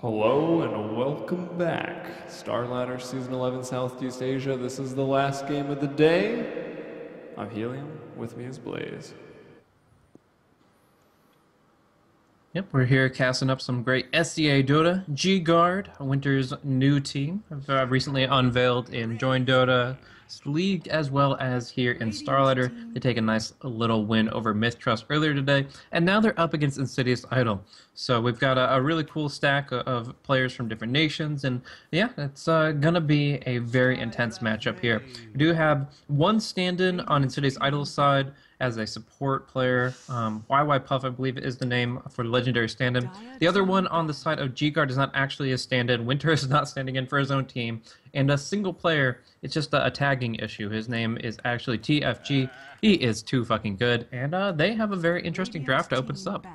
Hello and welcome back. Starladder Season 11 Southeast Asia. This is the last game of the day. I'm Helium. With me is Blaze. Yep, we're here casting up some great SCA Dota. G-Guard, Winter's new team, have recently unveiled in Join Dota League as well as here in Starladder. They take a nice little win over Mistrust earlier today, and now they're up against Insidious Idol. So we've got a really cool stack of players from different nations, and yeah, it's gonna be a very intense matchup here. We do have one stand-in on Insidious Idol's side as a support player. YY Puff, I believe, is the name for the legendary stand-in. The other one on the side of G-Guard is not actually a stand-in. Winter is not standing in for his own team. And a single player, it's just a tagging issue. His name is actually TFG. He is too fucking good. And they have a very interesting draft to open us up.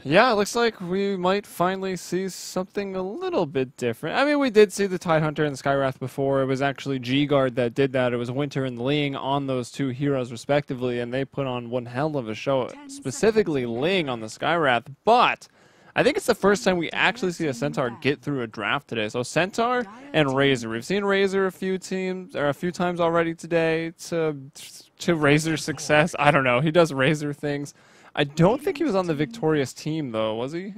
Yeah, it looks like we might finally see something a little bit different. I mean, we did see the Tidehunter and the Skywrath before. It was actually G-Guard that did that. It was Winter and Ling on those two heroes respectively, and they put on one hell of a show, specifically Ling on the Skywrath. But I think it's the first time we actually see a Centaur get through a draft today. So Centaur and Razor. We've seen Razor a few times already today to Razor's success. I don't know. He does Razor things. I don't think he was on the victorious team, though, was he?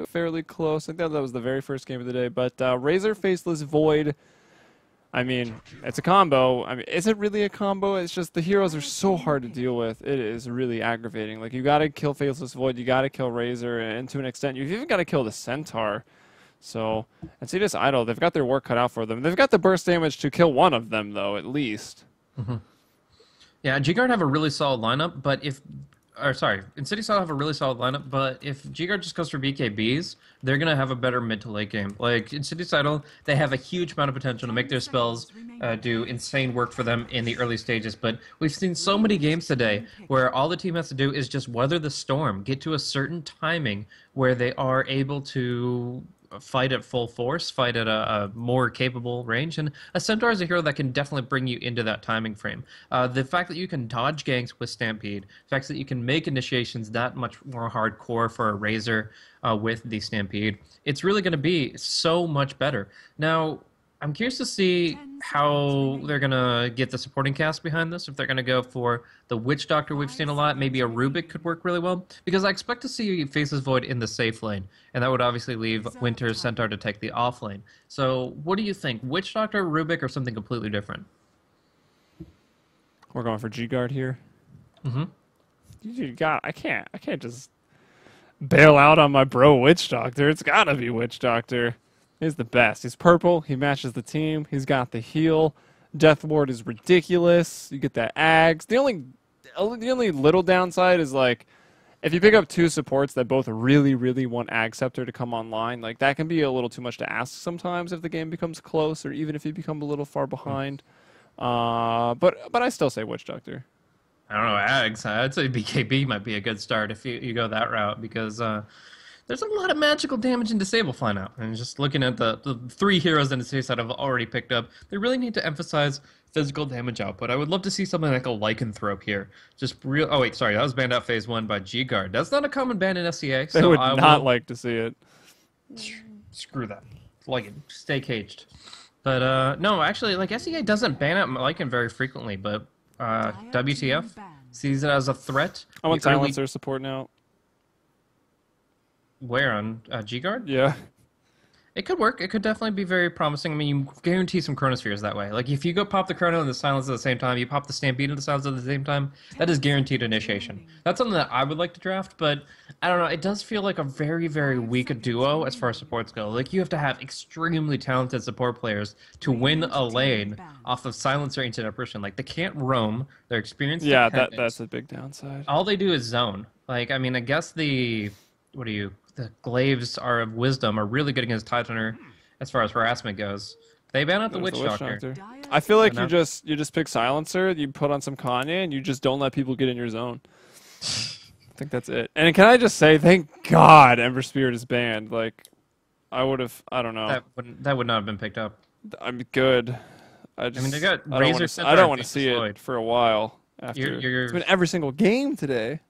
Fairly close. I think that was the very first game of the day. But Razor, Faceless, Void, I mean, it's a combo. I mean, is it really a combo? It's just the heroes are so hard to deal with. It is really aggravating. Like, you got to kill Faceless Void, you got to kill Razor, and to an extent, you've even got to kill the Centaur. So, and see this Idol, they've got their work cut out for them. They've got the burst damage to kill one of them, though, at least. Mm-hmm. Yeah, G-Guard have a really solid lineup, but if... Insidious have a really solid lineup, but if G-Guard just goes for BKBs, they're going to have a better mid to late game. Like, Insidious Idol, they have a huge amount of potential to make their spells do insane work for them in the early stages, but we've seen so many games today where all the team has to do is just weather the storm, get to a certain timing where they are able to fight at full force, fight at a more capable range, and a Centaur is a hero that can definitely bring you into that timing frame. The fact that you can dodge ganks with Stampede, the fact that you can make initiations that much more hardcore for a Razor with the Stampede, it's really going to be so much better. Now, I'm curious to see how they're going to get the supporting cast behind this, if they're going to go for the Witch Doctor we've seen a lot. Maybe a Rubik could work really well, because I expect to see Faceless Void in the safe lane, and that would obviously leave Winter's Centaur to take the off lane. So what do you think? Witch Doctor, Rubik, or something completely different? We're going for G-Guard here. Mm-hmm. I can't just bail out on my bro Witch Doctor. It's got to be Witch Doctor. He's the best. He's purple. He matches the team. He's got the heal. Death Ward is ridiculous. You get that Ags. The only little downside is, like, if you pick up two supports that both really, really want Ag Scepter to come online, like, that can be a little too much to ask sometimes if the game becomes close or even if you become a little far behind. But I still say Witch Doctor. I don't know, Ags. I'd say BKB might be a good start if you go that route, because there's a lot of magical damage in Disable flying out. And just looking at the three heroes in the series that I've already picked up, they really need to emphasize physical damage output. I would love to see something like a Lycanthrope here. Just real... Oh, wait, sorry. That was banned out phase 1 by G-Guard. That's not a common ban in SCA. So I would not like to see it. Screw that. Lycan. Stay caged. But, no, actually, like, SCA doesn't ban out Lycan very frequently, but WTF sees it as a threat. I want Silencer support now. Where, on G-Guard? Yeah. It could work. It could definitely be very promising. I mean, you guarantee some Chronospheres that way. Like, if you go pop the Chrono and the Silence at the same time, you pop the Stampede and the Silence at the same time, that is guaranteed initiation. That's something that I would like to draft, but I don't know. It does feel like a very, very weak duo as far as supports go. Like, you have to have extremely talented support players to win a lane off of Silence or Ancient Apparition. Like, they can't roam. They're experienced. Yeah, that's a big downside. All they do is zone. Like, I mean, I guess the Glaives of Wisdom are really good against Tidehunter as far as harassment goes. They ban out the Witch Doctor. I feel like you just pick Silencer, you put on some Kanye, and you just don't let people get in your zone. I think that's it. And can I just say, thank God Ember Spirit is banned. Like, I don't know. That would not have been picked up. I'm good. I mean, they got I don't want to see it for a while. After it's been every single game today.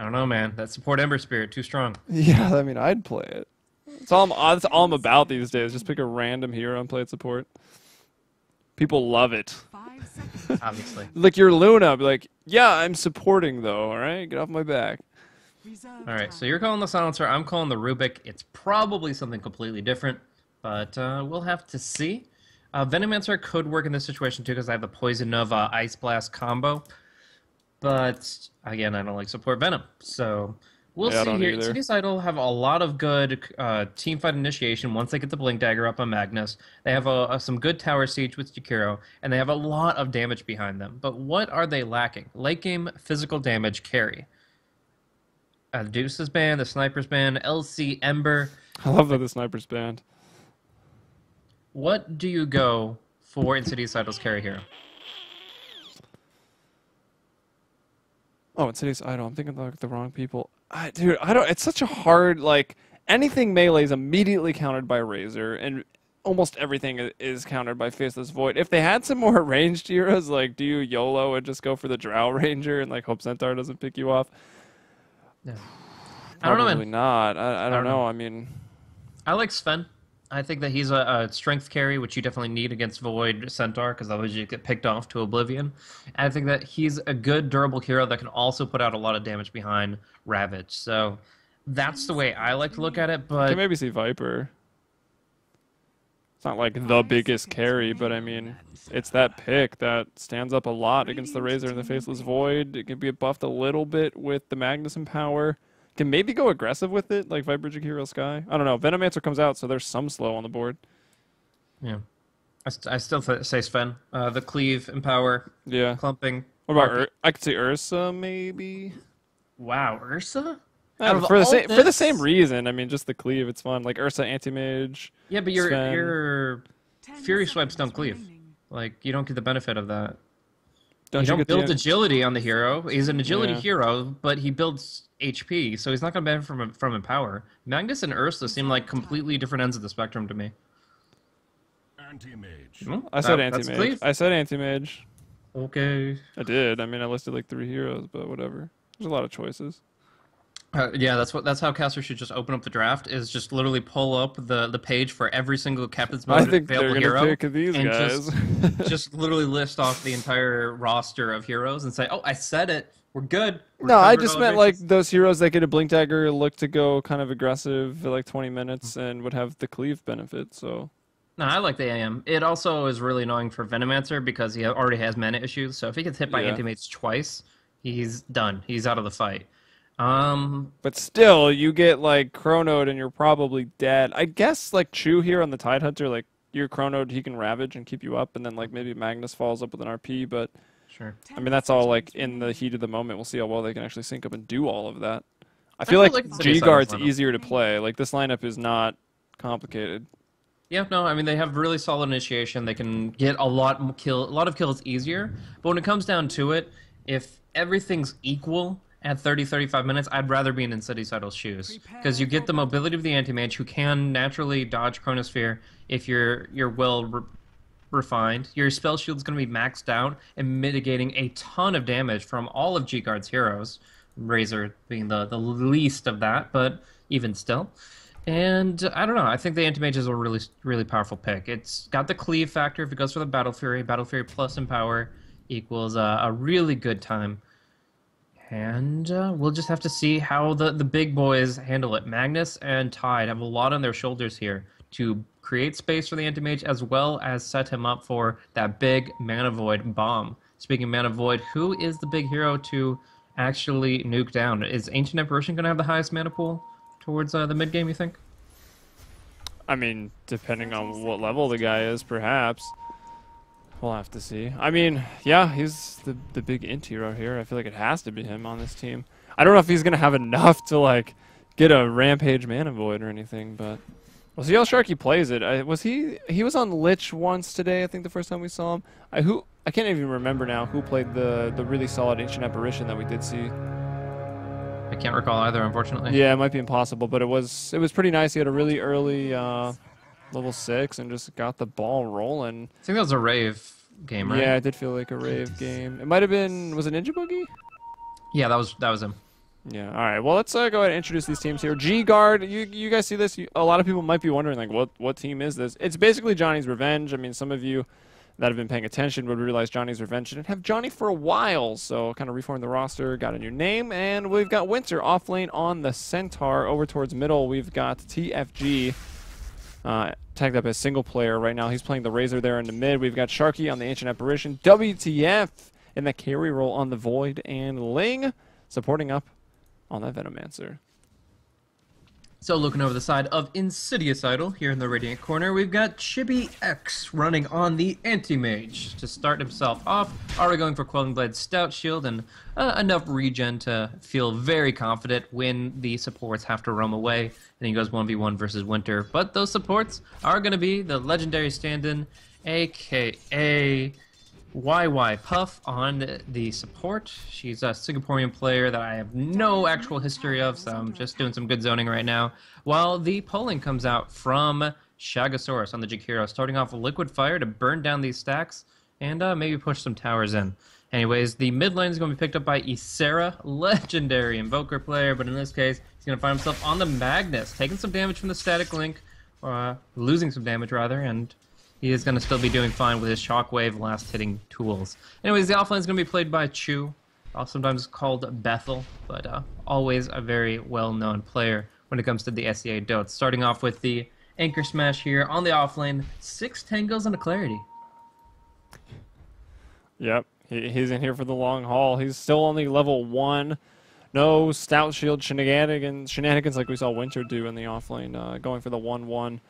I don't know, man. That support Ember Spirit too strong. Yeah, I mean, I'd play it. That's all I'm about these days. Just pick a random hero and play it support. People love it. Obviously. Like your Luna, be like, yeah, I'm supporting though. All right, get off my back. All right, so you're calling the Silencer. I'm calling the Rubik. It's probably something completely different, but we'll have to see. Venomancer could work in this situation too because I have the Poison Nova Ice Blast combo. But again, I don't like support Venom, so we'll Yeah, I see don't here. either. Insidious Idol have a lot of good team fight initiation once they get the Blink Dagger up on Magnus. They have some good tower siege with Jakiro, and they have a lot of damage behind them. But what are they lacking? Late game physical damage carry. The Deuce's banned, the Sniper's banned, LC Ember. I love that the Sniper's banned. What do you go for Insidious Idol's carry hero? Oh, Insidious Idol. I'm thinking like the wrong people. Dude, I don't. It's such a hard like anything melee is immediately countered by Razor, and almost everything is countered by Faceless Void. If they had some more ranged heroes, like do you YOLO and just go for the Drow Ranger and like hope Centaur doesn't pick you off? Yeah. I don't know, Probably man. not. I don't know. I mean, I like Sven. I think that he's a strength carry, which you definitely need against Void Centaur, because otherwise you get picked off to oblivion. And I think that he's a good, durable hero that can also put out a lot of damage behind Ravage. So that's the way I like to look at it. I But can maybe see Viper. It's not like the biggest carry, but I mean, it's that pick that stands up a lot against the Razor and the Faceless Void. It can be buffed a little bit with the Magnus and Power. Can maybe go aggressive with it, like Viper Jakiro Sky. I don't know. Venomancer comes out, so there's some slow on the board. yeah, I still say Sven. The cleave, empower, Yeah. clumping. What about I could see Ursa maybe. Wow, Ursa? I don't know, for the same reason. I mean, just the cleave. It's fun. Like Ursa Anti-Mage. Yeah, but your Fury swipes don't cleave. Like you don't get the benefit of that. You don't build agility on the hero. He's an agility hero, but he builds HP, so he's not going to benefit from Empower. Magnus and Ursa seem like completely different ends of the spectrum to me. Anti-mage. Well, I said that's Anti-Mage. cleave. I said Anti-Mage. Okay. I did. I mean, I listed like 3 heroes, but whatever. There's a lot of choices. Yeah, that's how casters should just open up the draft. Is just literally pull up the page for every single captain's mode I think they're available gonna hero, pick these and guys. just literally list off the entire roster of heroes and say, "Oh, I said it. We're good." We're No, I covered just all meant like bases." those heroes that get a Blink Dagger look to go kind of aggressive for like 20 minutes and would have the cleave benefit. So No, I like the AM. It also is really annoying for Venomancer because he already has mana issues. So if he gets hit by Yeah. Antimates twice, he's done. He's out of the fight. but still, you get like Chronoed and you're probably dead. I guess like Chu here on the Tidehunter, like you're Chronoed, he can Ravage and keep you up, and then like maybe Magnus falls up with an RP. But Sure. I mean, that's all like in the heat of the moment. We'll see how well they can actually sync up and do all of that. I feel feel like like it's a good G-Guard's lineup. easier to play. Like this lineup is not complicated. Yeah, no, I mean they have really solid initiation. They can get a lot of kills easier. But when it comes down to it, if everything's equal at 30-35 minutes, I'd rather be in Insidious Idol's shoes because you get the mobility of the anti-mage who can naturally dodge Chronosphere if you're well refined. Your spell shield's going to be maxed out and mitigating a ton of damage from all of G-Guard's heroes. Razor being the least of that, but even still. And I don't know. I think the Anti-Mage is a really, really powerful pick. It's got the cleave factor. If it goes for the Battle Fury plus Empower equals a really good time. And we'll just have to see how the big boys handle it. Magnus and Tide have a lot on their shoulders here to create space for the Anti-Mage as well as set him up for that big Mana Void bomb. Speaking of Mana Void, who is the big hero to actually nuke down? Is Ancient Apparition going to have the highest mana pool towards the mid game, you think? I mean, depending on what level the guy is, perhaps. We'll have to see. I mean, yeah, he's the big int hero here. I feel like it has to be him on this team. I don't know if he's going to have enough to, like, get a Rampage Mana Void or anything, but we'll see how Sharky plays it. He was on Lich once today, I think the first time we saw him. I can't even remember now who played the really solid Ancient Apparition that we did see. I can't recall either, unfortunately. Yeah, it might be impossible, but it was pretty nice. He had a really early level 6 and just got the ball rolling. I think that was a Rave game, right? Yeah, it did feel like a rave game. It might have been, was it Ninja Boogie? Yeah, that was him. Yeah. All right. Well, let's go ahead and introduce these teams here. G Guard. You guys see this? A lot of people might be wondering like, what team is this? It's basically Johnny's Revenge. I mean, some of you that have been paying attention would realize Johnny's Revenge didn't have Johnny for a while, so kind of reformed the roster, got a new name, and we've got Winter off lane on the Centaur. Over towards middle, we've got TFG tagged up as single player right now. He's playing the Razor there in the mid. We've got Sharky on the Ancient Apparition, WTF in the carry role on the Void, and Ling supporting up on that Venomancer. So looking over the side of Insidious Idol, here in the Radiant corner, we've got Chibi X running on the Anti-Mage to start himself off. Already going for Quelling Blade Stout Shield and enough regen to feel very confident when the supports have to roam away. And he goes 1v1 versus Winter. But those supports are going to be the legendary stand-in, a.k.a. YY Puff on the support. She's a Singaporean player that I have no actual history of, so I'm just doing some good zoning right now. While the polling comes out from Shagasaurus on the Jakiro, starting off with Liquid Fire to burn down these stacks and maybe push some towers in. Anyways, the mid lane is going to be picked up by Ysera, legendary Invoker player, but in this case, he's going to find himself on the Magnus, taking some damage from the Static Link, losing some damage rather, and he is going to still be doing fine with his Shockwave last-hitting tools. Anyways, the offlane is going to be played by Chu, sometimes called Bethel, but always a very well-known player when it comes to the SEA Dotes. Starting off with the Anchor Smash here on the offlane, 6 Tangos and a Clarity. Yep, he's in here for the long haul. He's still only level 1. No Stout Shield shenanigans like we saw Winter do in the offlane, going for the 1-1.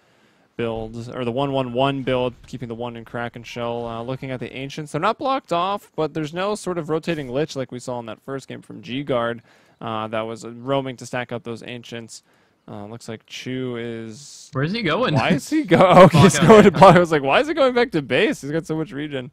Builds, or the 1-1-1 build, keeping the 1 in Kraken Shell. Looking at the Ancients, they're not blocked off, but there's no sort of rotating Lich like we saw in that first game from G-Guard that was roaming to stack up those Ancients. Looks like Chu is... Where's he going? Why is he going? Okay, he's going to block. I was like, why is he going back to base? He's got so much regen.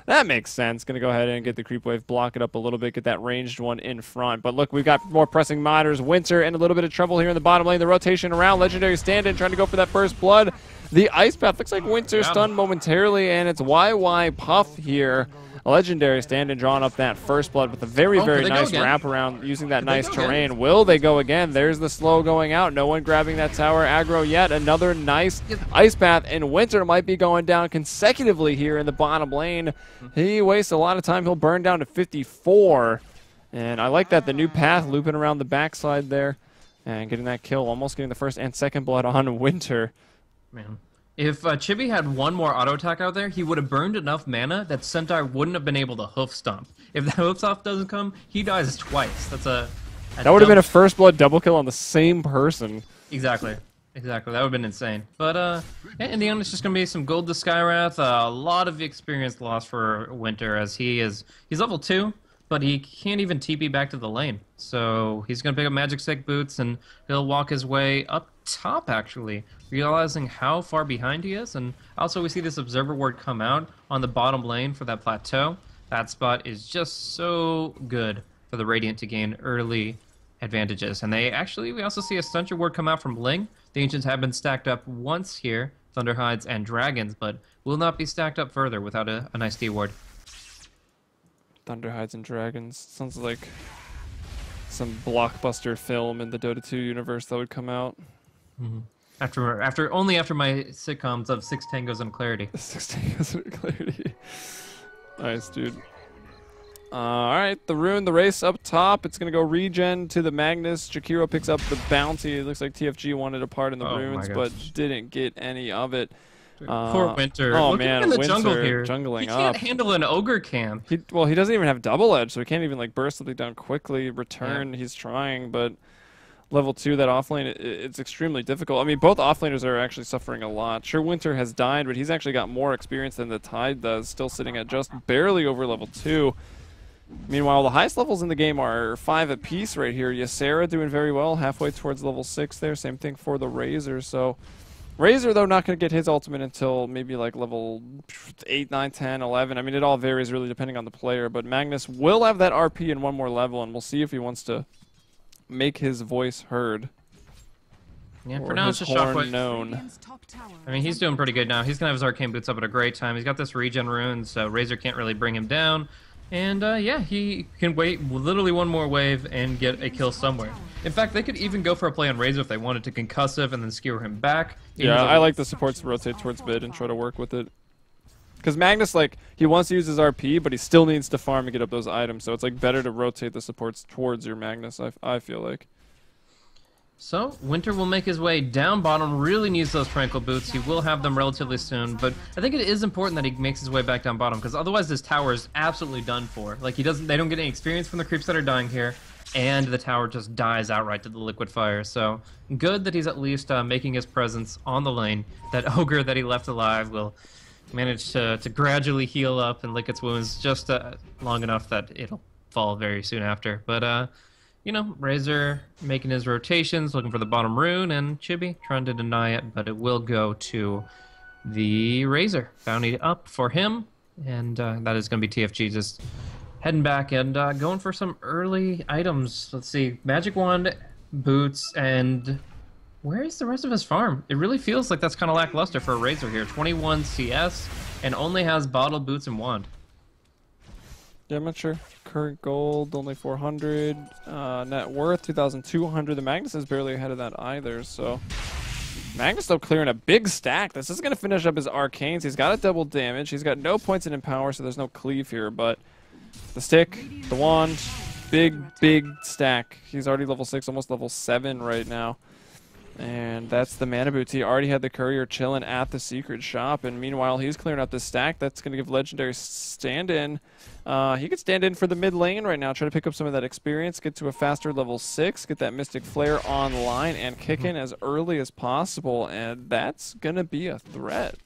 That makes sense. Going to go ahead and get the creep wave, block it up a little bit, get that ranged one in front. But look, we've got more pressing matters. Winter in a little bit of trouble here in the bottom lane. The rotation around. Legendary stand-in trying to go for that first blood. The Ice Path looks like Winter stunned momentarily, and it's YY Puff here. A legendary stand-in drawing up that first blood with a very nice wraparound using that nice terrain. Will they go again? There's the slow going out. No one grabbing that tower aggro yet. Another nice Ice Path, and Winter might be going down consecutively here in the bottom lane. He wastes a lot of time. He'll burn down to 54. And I like that. The new path looping around the backside there and getting that kill. Almost getting the first and second blood on Winter. Man. If Chibi had one more auto attack out there, he would have burned enough mana that Centaur wouldn't have been able to hoof stomp. If the hoof stomp doesn't come, he dies twice. That's that would have been a first blood double kill on the same person. Exactly. That would have been insane. But in the end, it's just gonna be some gold to Skywrath. A lot of experience lost for Winter as he's level 2. But he can't even TP back to the lane. So he's going to pick up Magic Stick Boots, and he'll walk his way up top, actually, realizing how far behind he is. And also we see this Observer Ward come out on the bottom lane for that plateau. That spot is just so good for the Radiant to gain early advantages. And we also see a Stuncher Ward come out from Ling. The Ancients have been stacked up once here, Thunderhides and Dragons, but will not be stacked up further without a nice D-Ward. Thunderhides and Dragons. Sounds like some blockbuster film in the Dota 2 universe that would come out. Mm-hmm. After my sitcoms of 6 Tangos and Clarity. 6 Tangos and Clarity. Nice, dude. Alright, the Rune, the race up top. It's going to go regen to the Magnus. Jakiro picks up the bounty. It looks like TFG wanted a part in the runes, but didn't get any of it. Poor Winter. Oh, Look man, at him in the Winter jungle here. jungling he can't up. handle an ogre camp. He doesn't even have double edge, so he can't even like burst something down quickly, return. Yeah. He's trying, but level 2, that offlane, it's extremely difficult. I mean, both offlaners are actually suffering a lot. Sure, Winter has died, but he's actually got more experience than the Tide does, still sitting at just barely over level 2. Meanwhile, the highest levels in the game are 5 apiece right here. Ysera doing very well, halfway towards level 6 there. Same thing for the Razor, so... Razor, though, not going to get his ultimate until maybe like level 8, 9, 10, 11. I mean, it all varies really depending on the player. But Magnus will have that RP in one more level, and we'll see if he wants to make his voice heard. Yeah, for now it's just Shockwave known. I mean, he's doing pretty good now. He's going to have his Arcane Boots up at a great time. He's got this regen rune, so Razor can't really bring him down. And yeah, he can wait literally one more wave and get a kill somewhere. In fact, they could even go for a play on Razor if they wanted to concussive and then skewer him back. Yeah, I like the supports to rotate towards mid and try to work with it. Because Magnus, like, he wants to use his RP, but he still needs to farm and get up those items. So it's, like, better to rotate the supports towards your Magnus, I feel like. So, Winter will make his way down bottom, really needs those Tranquil Boots. He will have them relatively soon, but I think it is important that he makes his way back down bottom, because otherwise this tower is absolutely done for. Like, they don't get any experience from the creeps that are dying here, and the tower just dies outright to the liquid fire. So, good that he's at least making his presence on the lane. That Ogre that he left alive will manage to gradually heal up and lick its wounds just long enough that it'll fall very soon after. But, you know, Razor making his rotations, looking for the bottom rune, and Chibi trying to deny it, but it will go to the Razor. Bounty up for him, and that is going to be TFG just heading back and going for some early items. Let's see, Magic Wand, Boots, and where is the rest of his farm? It really feels like that's kind of lackluster for a Razor here. 21 CS, and only has Bottle, Boots, and Wand. Yeah, I'm not sure. Current gold, only 400. Net worth, 2,200. The Magnus is barely ahead of that either, so... Magnus still clearing a big stack. This is going to finish up his arcanes. He's got a double damage. He's got no points in empower, so there's no cleave here, but... The stick, the wand, big stack. He's already level 6, almost level 7 right now. And that's the mana boots. He already had the courier chilling at the secret shop, and meanwhile he's clearing up the stack. That's going to give Legendary stand-in. He could stand in for the mid lane right now, try to pick up some of that experience, get to a faster level 6, get that Mystic Flare online, and kick in as early as possible, and that's going to be a threat.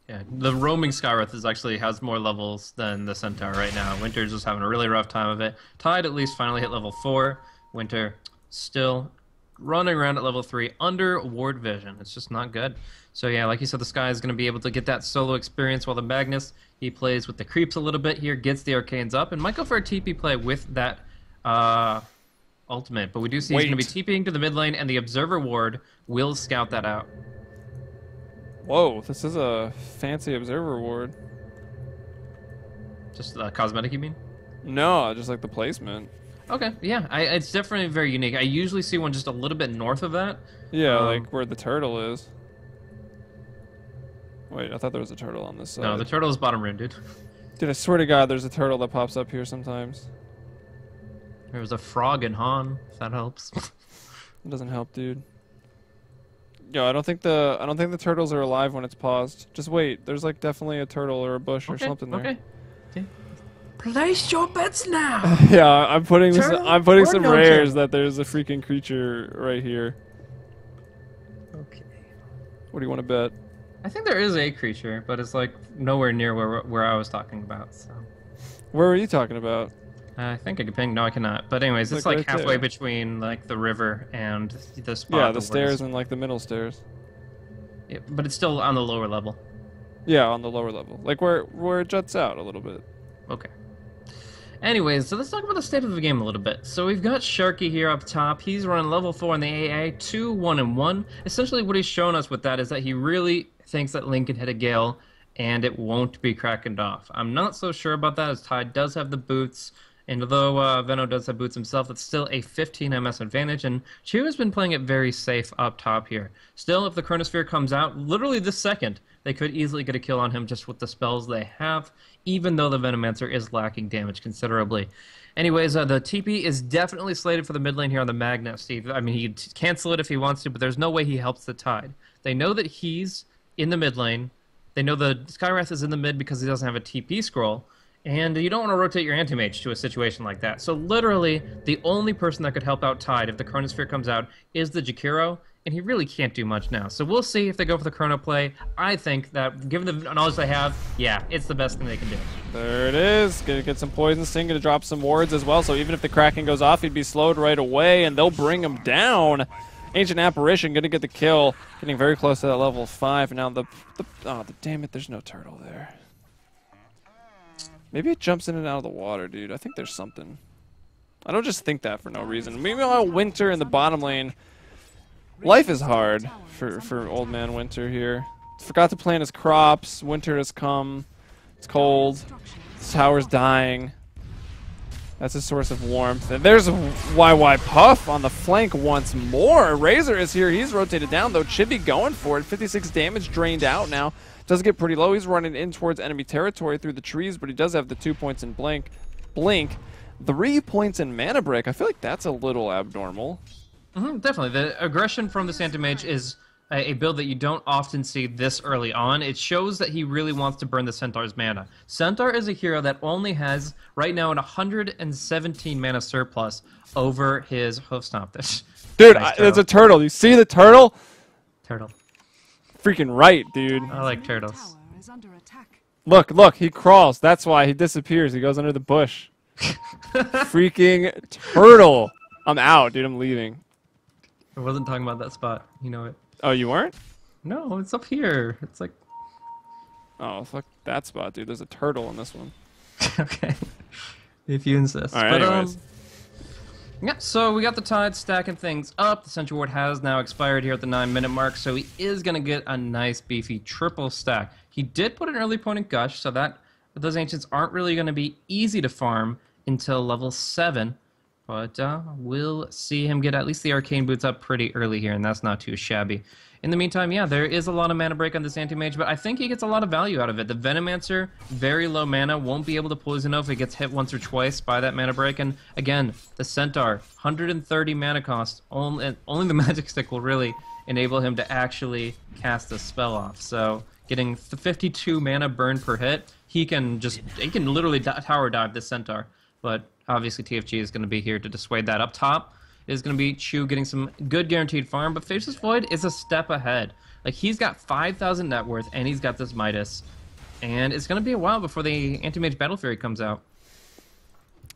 Yeah, the roaming Skywrath actually has more levels than the Centaur right now. Winter's just having a really rough time of it. Tide at least finally hit level 4. Winter still running around at level 3 under ward vision. It's just not good. So yeah, like you said, the Sky is going to be able to get that solo experience while the Magnus, he plays with the creeps a little bit here, gets the arcanes up, and might go for a TP play with that ultimate. But we do see he's going to be TPing to the mid lane, and the Observer ward will scout that out. Whoa, this is a fancy Observer ward. Just cosmetic, you mean? No, just like the placement. Okay, yeah, it's definitely very unique. I usually see one just a little bit north of that. Yeah, like where the turtle is. Wait, I thought there was a turtle on this side. No, the turtle is bottom rune, dude. Dude, I swear to God, there's a turtle that pops up here sometimes. There was a frog in Han, if that helps. It doesn't help, dude. Yo, I don't think the turtles are alive when it's paused. Just wait. There's like definitely a turtle or a bush or something there. Okay. Place your bets now. Yeah, I'm putting some no rares turtle. that there's a freaking creature right here. Okay. What do you want to bet? I think there is a creature, but it's like nowhere near where I was talking about. So. Where were you talking about? I think I can ping. No, I cannot. But anyways, it's like right halfway there. between like the river and the spot. Yeah, the stairs and like the middle stairs. Yeah, but it's still on the lower level. Yeah, on the lower level, like where it juts out a little bit. Okay. Anyways, so let's talk about the state of the game a little bit. So we've got Sharky here up top. He's running level 4 in the AA, 2, 1, and 1. Essentially what he's shown us with that is that he really thinks that Link can hit a Gale and it won't be crackened off. I'm not so sure about that as Tide does have the boots. And although Venno does have boots himself, it's still a 15 MS advantage, and Chu has been playing it very safe up top here. Still, if the Chronosphere comes out, literally this second, they could easily get a kill on him just with the spells they have, even though the Venomancer is lacking damage considerably. Anyways, the TP is definitely slated for the mid lane here on the Magnus, Steve. I mean, he'd cancel it if he wants to, but there's no way he helps the Tide. They know that he's in the mid lane. They know the Skywrath is in the mid because he doesn't have a TP scroll. And you don't want to rotate your anti-mage to a situation like that. So literally, the only person that could help out Tide if the Chronosphere comes out is the Jakiro, and he really can't do much now. So we'll see if they go for the Chrono play. I think that, given the knowledge they have, yeah, it's the best thing they can do. There it is. Gonna get some Poison Sting, gonna drop some wards as well, so even if the Kraken goes off, he'd be slowed right away, and they'll bring him down. Ancient Apparition gonna get the kill, getting very close to that level 5. Now damn it, there's no turtle there. Maybe it jumps in and out of the water, dude. I think there's something. I don't just think that for no reason. Meanwhile, Winter in the bottom lane. Life is hard for old man Winter here. Forgot to plant his crops. Winter has come. It's cold. This tower's dying. That's a source of warmth. And there's YY Puff on the flank once more. Razor is here. He's rotated down, though. Chibi going for it. 56 damage drained out now. Does get pretty low. He's running in towards enemy territory through the trees, but he does have the 2 points in Blink. 3 points in Mana Break. I feel like that's a little abnormal. Definitely. The aggression from this Anti-Mage is a build that you don't often see this early on. It shows that he really wants to burn the Centaur's mana. Centaur is a hero that only has, right now, an 117 mana surplus over his Hoofstomp. Dude, Nice there's a turtle. You see the turtle? Turtle. Freaking right, dude. I like turtles. Look, he crawls. That's why he disappears. He goes under the bush. Freaking turtle. I'm out, dude. I'm leaving. I wasn't talking about that spot. You know it. Oh, you weren't? No, it's up here. It's like... Oh, fuck that spot, dude. There's a turtle in this one. Okay. If you insist. All right, anyways. Yeah, so we got the Tide stacking things up. The Sentry Ward has now expired here at the 9-minute mark, so he is going to get a nice, beefy triple stack. He did put an early point in Gush, so that those Ancients aren't really going to be easy to farm until level 7. But we'll see him get at least the Arcane Boots up pretty early here, and that's not too shabby. In the meantime, yeah, there is a lot of mana break on this Anti-Mage, but I think he gets a lot of value out of it. The Venomancer, very low mana, won't be able to poison if it gets hit once or twice by that mana break. And again, the Centaur, 130 mana cost. Only the Magic Stick will really enable him to actually cast the spell off. So getting the 52 mana burn per hit, he can literally tower dive the Centaur. But obviously TFG is going to be here to dissuade that. Up top is going to be Chu getting some good guaranteed farm, but Faceless Void is a step ahead. Like, he's got 5,000 net worth, and he's got this Midas. And it's going to be a while before the Anti-Mage Battle Fury comes out.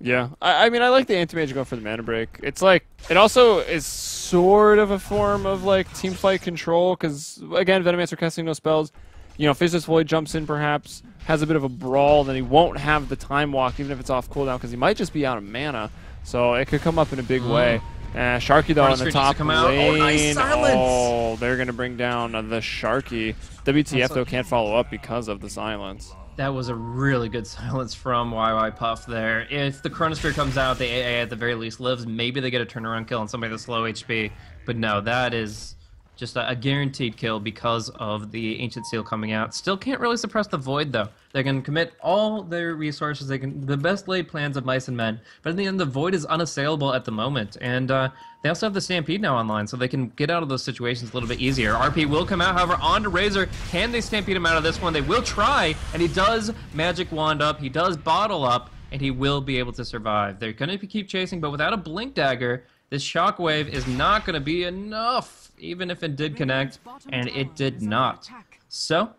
Yeah, I mean, I like the Anti-Mage going for the mana break. It's like, it also is sort of a form of, like, teamfight control, because, again, Venomancer casting no spells. You know, Faceless Void jumps in, perhaps, has a bit of a brawl, then he won't have the Time Walk, even if it's off cooldown, because he might just be out of mana. So it could come up in a big way. Sharky, though, on the top lane. Oh, nice silence! Oh, they're going to bring down the Sharky. WTF, though, can't follow up because of the silence. That was a really good silence from YY Puff there. If the Chronosphere comes out, the AA at the very least lives. Maybe they get a turnaround kill on somebody that's low HP. But no, that is just a guaranteed kill because of the Ancient Seal coming out. Still can't really suppress the Void, though. They can commit all their resources. They can the best laid plans of mice and men. But in the end, the Void is unassailable at the moment. And they also have the Stampede now online, so they can get out of those situations a little bit easier. RP will come out, however, on to Razor. Can they Stampede him out of this one? They will try, and he does Magic Wand up. He does Bottle up, and he will be able to survive. They're going to keep chasing, but without a Blink Dagger, this Shockwave is not going to be enough, even if it did connect, and it did not. So,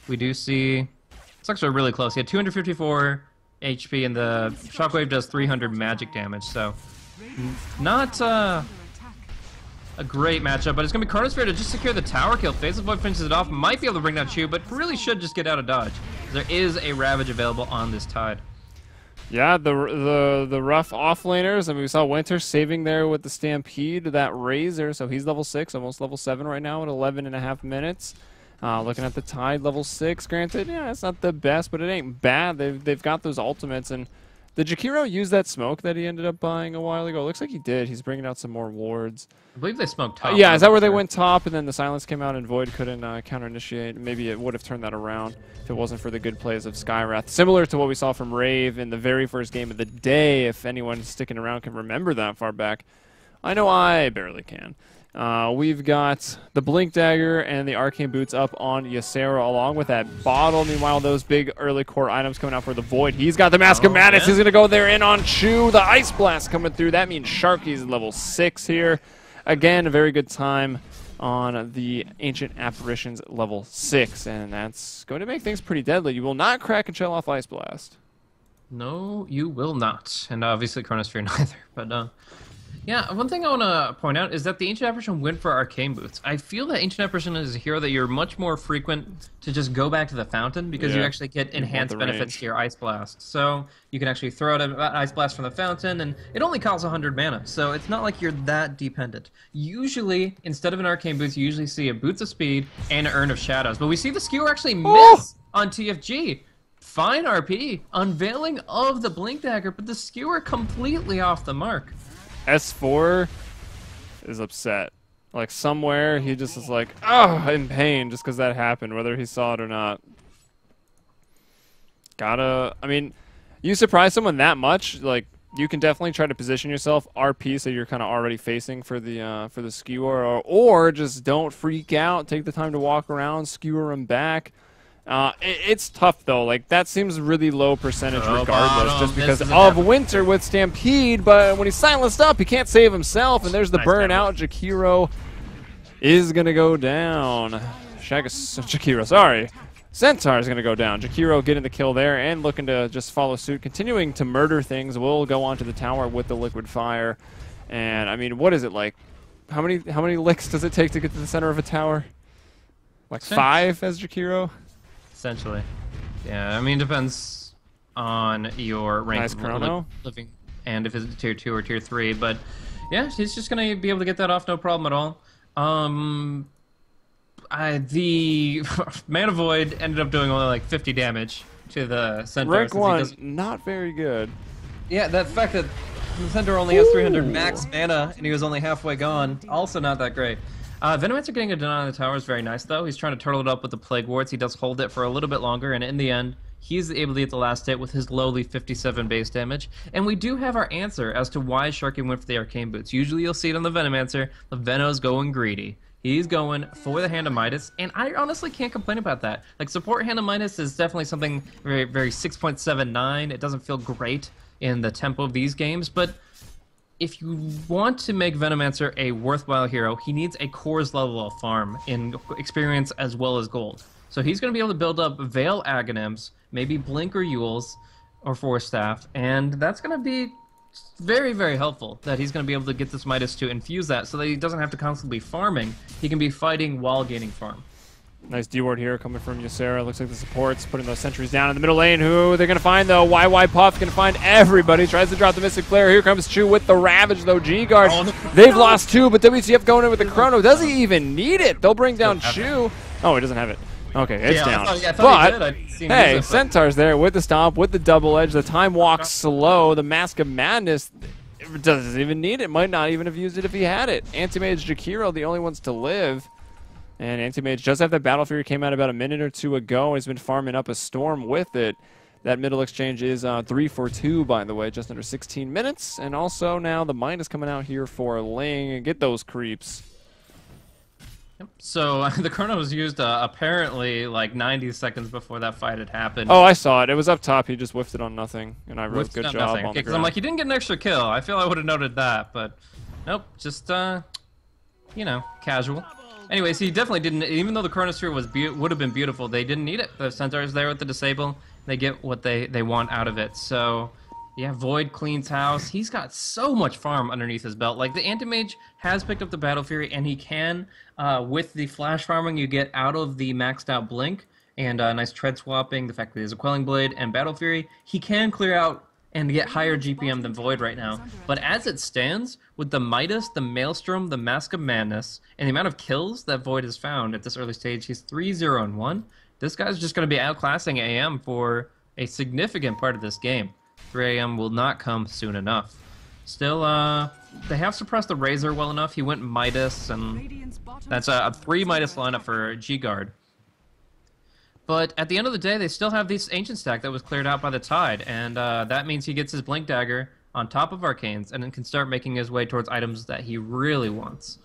we do see... It's actually really close. He had 254 HP, and the Shockwave does 300 magic damage, so... Not a great matchup, but it's going to be Chronosphere to just secure the tower kill. Faceless Void finishes it off, might be able to bring down Chu, but really should just get out of dodge. There is a Ravage available on this Tide. Yeah, the rough offlaners. I mean, we saw Winter saving there with the Stampede, that Razor, so he's level 6, almost level 7 right now at 11.5 minutes. Looking at the Tide, level 6. Granted, yeah, it's not the best, but it ain't bad. They've got those ultimates, and did Jakiro use that smoke that he ended up buying a while ago? Looks like he did. He's bringing out some more wards. I believe they smoked top. Yeah, is that where they went top, and then the silence came out and Void couldn't counter-initiate? Maybe it would have turned that around if it wasn't for the good plays of Skywrath. Similar to what we saw from Rave in the very first game of the day, if anyone sticking around can remember that far back. I know I barely can. We've got the Blink Dagger and the Arcane Boots up on Ysera along with that Bottle. Meanwhile, those big early core items coming out for the Void. He's got the Mask of Madness. He's going to go there in on Chu. The Ice Blast coming through. That means Sharky's level 6 here. Again, a very good time on the Ancient Apparitions level 6. And that's going to make things pretty deadly. You will not crack and shell off Ice Blast. No, you will not. And obviously Chronosphere neither. But, yeah, one thing I want to point out is that the Ancient Apparition went for Arcane Boots. I feel that Ancient Apparition is a hero that you're much more frequent to just go back to the Fountain because you actually get enhanced benefits to your Ice Blast. So you can actually throw out an Ice Blast from the Fountain, and it only costs 100 mana, so it's not like you're that dependent. Usually, instead of an Arcane Boots, you usually see a Boots of Speed and an Urn of Shadows. But we see the skewer actually miss on TFG. fine RP, unveiling of the Blink Dagger, but the skewer completely off the mark. S4 is upset. Like, somewhere he just is like, oh, in pain just because that happened, whether he saw it or not. I mean, you surprise someone that much, like, you can definitely try to position yourself RP so you're kind of already facing for the skewer, or just don't freak out. Take the time to walk around, skewer him back. It's tough though. Like, that seems really low percentage regardless, just because of Winter with Stampede. But when he's silenced up, he can't save himself, and there's the burnout. Jakiro is gonna go down. Jakiro, sorry. Centaur is going to go down. Jakiro getting the kill there and looking to just follow suit, continuing to murder things. Will go onto the tower with the liquid fire. And, I mean, what is it like? How many licks does it take to get to the center of a tower? Like 5 as Jakiro? Essentially. Yeah, I mean, depends on your rank Nice chrono. living and if it's tier 2 or tier 3. But, yeah, he's just going to be able to get that off no problem at all. The Mana Void ended up doing only like 50 damage to the Centaur. Rank 1, not very good. Yeah, that fact that the Centaur only has 300 max mana and he was only halfway gone, also not that great. Venomancer getting a deny on the tower is very nice though. He's trying to turtle it up with the Plague Wards. He does hold it for a little bit longer, and in the end, he's able to get the last hit with his lowly 57 base damage. And we do have our answer as to why Sharky went for the Arcane Boots. Usually you'll see it on the Venomancer. The Veno's going greedy. He's going for the Hand of Midas, and I honestly can't complain about that. Like, support Hand of Midas is definitely something very, very 6.79. It doesn't feel great in the tempo of these games, but if you want to make Venomancer a worthwhile hero, he needs a cores level of farm in experience as well as gold. So he's going to be able to build up Veil Aghanims, maybe Blink or Yules, or Force Staff, and that's going to be very, very helpful that he's going to be able to get this Midas to infuse that so that he doesn't have to constantly be farming. He can be fighting while gaining farm. Nice D-ward here coming from Ysera. Looks like the support's putting those sentries down in the middle lane. Who they're going to find, though? YY Puff going to find everybody. Tries to drop the Mystic Flare. Here comes Chu with the Ravage, though. G-Guard. Oh, no. They've lost 2, but WTF going in with the Chrono. Does he even need it? They'll bring down Chu. Oh, he doesn't have it. Okay, it's down. I thought he did. Hey, Centaur's there with the Stomp, with the Double Edge. The Time Walk slow. The Mask of Madness doesn't even need it. Might not even have used it if he had it. Anti-Mage Jakiro, the only ones to live. And Anti-Mage does have that Battle Fury, came out about a minute or two ago. He's been farming up a Storm with it. That middle exchange is 3 for 2, by the way, just under 16 minutes. And also now the Mind is coming out here for Ling and get those creeps. Yep. So the Chrono was used apparently like 90 seconds before that fight had happened. Oh, I saw it. It was up top. He just whiffed it on nothing. And I wrote good job on the because I'm like, he didn't get an extra kill. I feel I would have noted that, but nope, just, you know, casual. Anyways, he definitely didn't, even though the Chronosphere would have been beautiful, they didn't need it. The Centaur's there with the Disable. They get what they want out of it. So, yeah, Void cleans house. He's got so much farm underneath his belt. Like, the Anti-Mage has picked up the Battle Fury, and he can, with the flash farming you get out of the maxed out Blink, and nice tread swapping, the fact that he has a Quelling Blade and Battle Fury, he can clear out and get higher GPM than Void right now. But as it stands, with the Midas, the Maelstrom, the Mask of Madness, and the amount of kills that Void has found at this early stage, he's 3-0-1. This guy's just going to be outclassing AM for a significant part of this game. 3 AM will not come soon enough. Still, they have suppressed the Razor well enough. He went Midas, and that's a 3 Midas lineup for G-Guard. But at the end of the day, they still have this Ancient stack that was cleared out by the Tide, and that means he gets his Blink Dagger on top of Arcanes, and then can start making his way towards items that he really wants.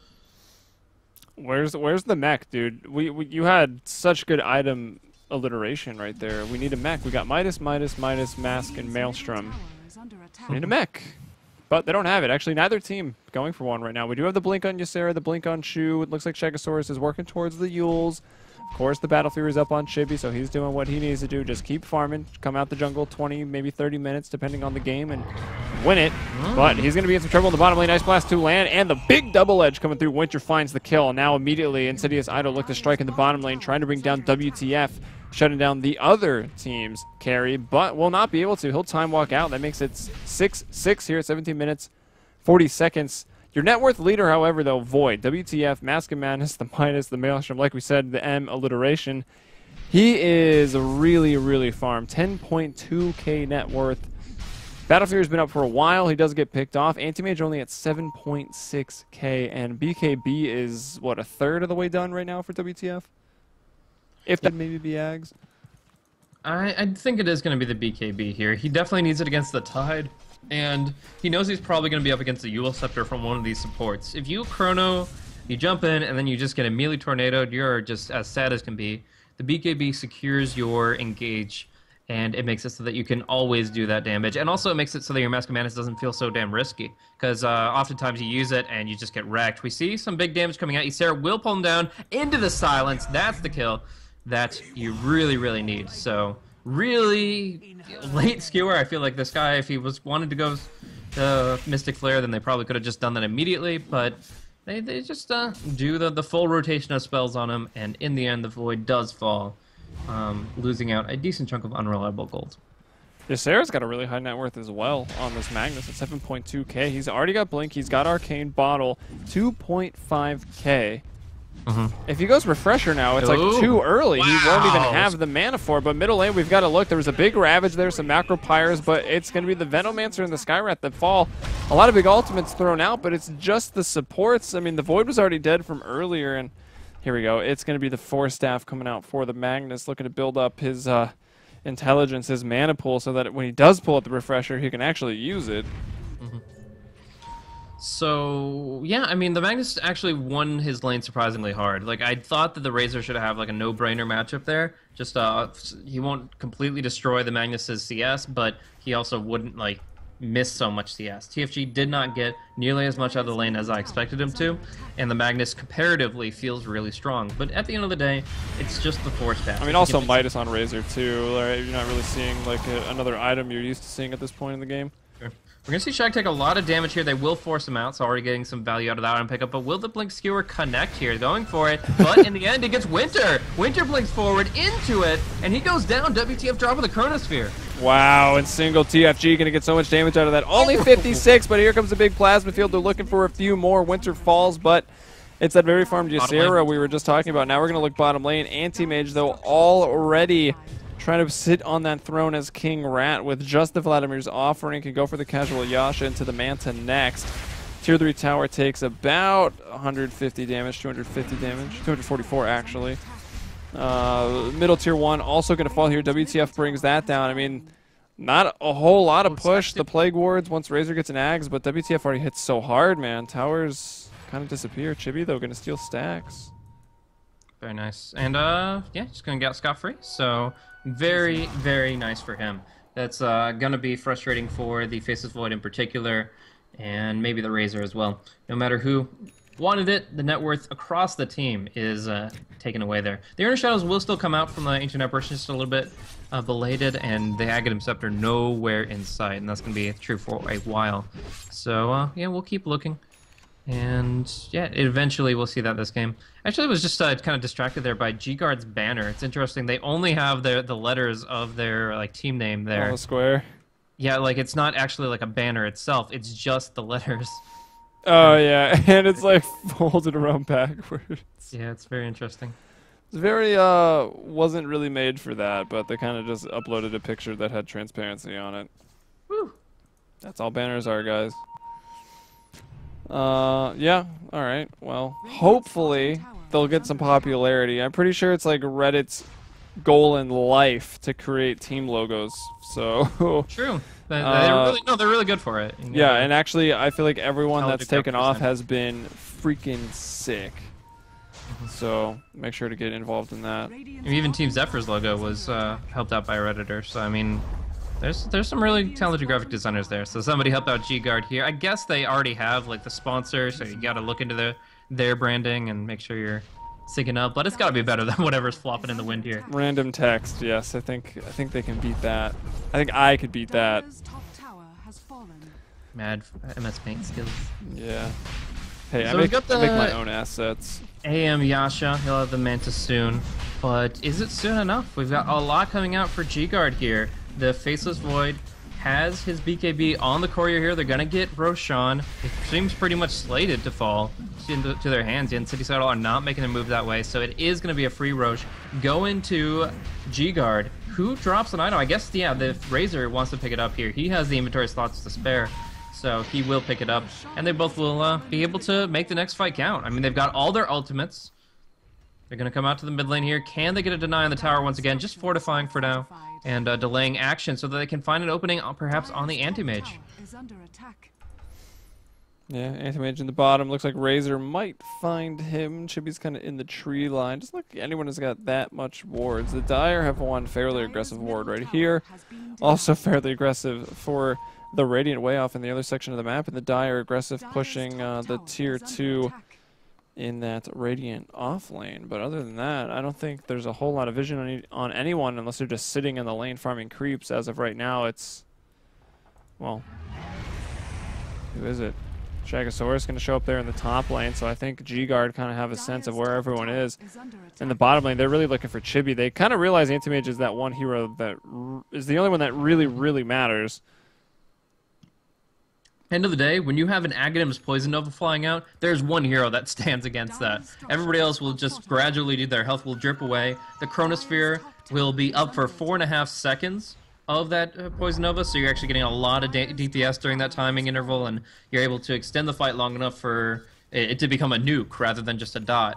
Where's the mech, dude? You had such good item alliteration right there. We need a mech. We got Midas, Midas, Midas, Mask, and Maelstrom. We need a mech. But they don't have it. Actually, neither team going for one right now. We do have the Blink on Ysera, the Blink on Shu. It looks like Stegosaurus is working towards the Yules. Of course, the Battle Fury is up on Chibi, so he's doing what he needs to do. Just keep farming, come out the jungle 20, maybe 30 minutes, depending on the game, and win it. But he's going to be in some trouble in the bottom lane. Nice blast to land, and the big double edge coming through. Winter finds the kill. Now immediately, Insidious Idol look to strike in the bottom lane, trying to bring down WTF, shutting down the other team's carry, but will not be able to. He'll time walk out. That makes it 6-6 here at 17 minutes, 40 seconds. Your net worth leader, however, though, Void, WTF, Mask of Madness, the Midas, the Maelstrom, like we said, the M alliteration. He is really, really farmed. 10.2k net worth. Battlefiel's been up for a while. He does get picked off. Anti-Mage only at 7.6k, and BKB is, what, a third of the way done right now for WTF? If that maybe be Ags. I think it is going to be the BKB here. He definitely needs it against the Tide, and he knows he's probably going to be up against the Eul Scepter from one of these supports. If you Chrono, you jump in, and then you just get immediately tornadoed, you're just as sad as can be. The BKB secures your engage, and it makes it so that you can always do that damage. And also it makes it so that your Mask of Madness doesn't feel so damn risky, because oftentimes you use it and you just get wrecked. We see some big damage coming at you. Sarah will pull him down into the silence. That's the kill that you really, really need. So really late skewer. I feel like this guy, if he wanted to go Mystic Flare, then they probably could have just done that immediately, but they just do the full rotation of spells on him, and in the end the Void does fall, losing out a decent chunk of unreliable gold. Yeah, Sarah's got a really high net worth as well on this Magnus at 7.2k. He's already got Blink, he's got Arcane Bottle, 2.5k. If he goes Refresher now, it's like too early. Wow. He won't even have the mana for it. But middle lane, we've got to look. There was a big Ravage there, some Macro Pyres, but it's going to be the Venomancer and the Skywrath that fall. A lot of big ultimates thrown out, but it's just the supports. I mean, the Void was already dead from earlier, and here we go. It's going to be the Force Staff coming out for the Magnus, looking to build up his intelligence, his mana pool, so that when he does pull out the Refresher, he can actually use it. So, yeah, I mean, the Magnus actually won his lane surprisingly hard. Like, I thought that the Razor should have, like, a no-brainer matchup there. Just, he won't completely destroy the Magnus's CS, but he also wouldn't, like, miss so much CS. TFG did not get nearly as much out of the lane as I expected him to, and the Magnus comparatively feels really strong. But at the end of the day, it's just the Force Staff. I mean, also Midas on Razor, too. Right? You're not really seeing, like, another item you're used to seeing at this point in the game. Sure. We're going to see Shag take a lot of damage here. They will force him out, so already getting some value out of that item pickup. But will the Blink Skewer connect here? Going for it. But in the end, he gets Winter. Winter blinks forward into it, and he goes down. WTF drop with the Chronosphere. Wow, and single TFG going to get so much damage out of that. Only 56, but here comes a big Plasma Field. They're looking for a few more. Winter falls, but it's that very farmed Ysera we were just talking about. Now we're going to look bottom lane. Anti-Mage, though, already trying to sit on that throne as King Rat with just the Vladimir's offering. Can go for the casual Yasha into the Manta next. Tier 3 tower takes about 150 damage, 250 damage, 244 actually. Middle tier 1 also going to fall here. WTF brings that down. I mean, not a whole lot of push. The Plague Wards once Razor gets an Ags, but WTF already hits so hard, man. Towers kind of disappear. Chibi, though, going to steal stacks. Very nice. And, yeah, just going to get scot-free. So, very, very nice for him. That's going to be frustrating for the Faceless Void in particular, and maybe the Razor as well. No matter who wanted it, the net worth across the team is taken away there. The Inner Shadows will still come out from the Ancient Apparition, just a little bit belated, and the Aghanim Scepter nowhere in sight, and that's going to be true for a while. So, yeah, we'll keep looking. And, yeah, eventually we'll see that this game. Actually, I was just kind of distracted there by G-Guard's banner. It's interesting. They only have the letters of their, like, team name there. On the square. Yeah, like, it's not actually, like, a banner itself. It's just the letters. Oh, yeah, and it's, like, folded around backwards. Yeah, it's very interesting. It's very, wasn't really made for that, but they kind of just uploaded a picture that had transparency on it. Woo! That's all banners are, guys. Yeah, alright. Well, hopefully they'll get some popularity. I'm pretty sure it's like Reddit's goal in life to create team logos, so... True. They're really good for it. Yeah, and actually, I feel like everyone that's taken off has been freaking sick. So, make sure to get involved in that. Even Team Zephyr's logo was helped out by a Redditor, so I mean... There's some really talented graphic designers there. So somebody helped out G-Guard here. I guess they already have like the sponsor, so you gotta look into their branding and make sure you're syncing up. But it's gotta be better than whatever's flopping in the wind here. Random text, yes. I think they can beat that. I think I could beat that. Mad MS Paint skills. Yeah. Hey, so I make my own assets. AM Yasha, he'll have the Mantis soon. But is it soon enough? We've got a lot coming out for G-Guard here. The Faceless Void has his BKB on the courier here. They're going to get Roshan. It seems pretty much slated to fall to their hands. And City Saddle are not making a move that way, so it is going to be a free Rosh. Go into G-Guard, who drops an item. I guess, yeah, the Razor wants to pick it up here. He has the inventory slots to spare, so he will pick it up. And they both will be able to make the next fight count. I mean, they've got all their ultimates. They're going to come out to the mid lane here. Can they get a deny on the tower once again? Just fortifying for now and delaying action so that they can find an opening perhaps on the anti-mage. Yeah, anti-mage in the bottom. Looks like Razor might find him. Chibi's kind of in the tree line. Just like anyone has got that much wards. The Dire have one fairly aggressive ward right here. Also fairly aggressive for the Radiant way off in the other section of the map. And the Dire aggressive pushing the tier 2 in that Radiant off lane. But other than that, I don't think there's a whole lot of vision on anyone unless they're just sitting in the lane farming creeps. As of right now, it's, well, who is it? Shagasaurus going to show up there in the top lane, so I think G-Guard kind of have a sense of where everyone is. In the bottom lane, they're really looking for Chibi. They kind of realize Anti-Mage is that one hero that is the only one that really, really matters. End of the day, when you have an Aghanim's Poison Nova flying out, there's one hero that stands against that. Everybody else will just gradually, their health will drip away. The Chronosphere will be up for 4.5 seconds of that Poison Nova, so you're actually getting a lot of DPS during that timing interval, and you're able to extend the fight long enough for it to become a nuke rather than just a dot.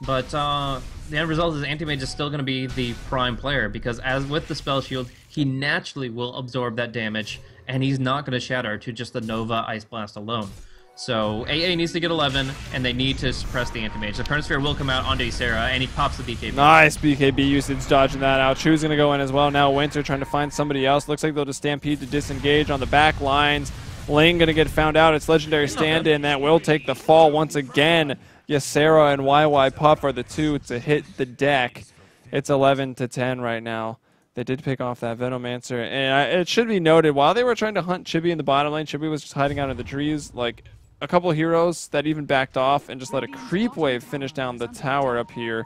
But the end result is Anti-Mage is still going to be the prime player, because as with the Spell Shield, he naturally will absorb that damage, and he's not going to shatter to just the Nova Ice Blast alone. So AA needs to get 11, and they need to suppress the Anti-Mage. The Chronosphere will come out onto Ysera, and he pops the BKB. Nice BKB usage, dodging that out. Chu's going to go in as well. Now Winter trying to find somebody else. Looks like they'll just Stampede to disengage on the back lines. Ling going to get found out. It's Legendary Stand-In that will take the fall once again. Ysera and YY Pup are the two to hit the deck. It's 11-10 right now. They did pick off that Venomancer. And it should be noted, while they were trying to hunt Chibi in the bottom lane, Chibi was just hiding out in the trees. Like, a couple of heroes that even backed off and just let a creep wave finish down the tower up here.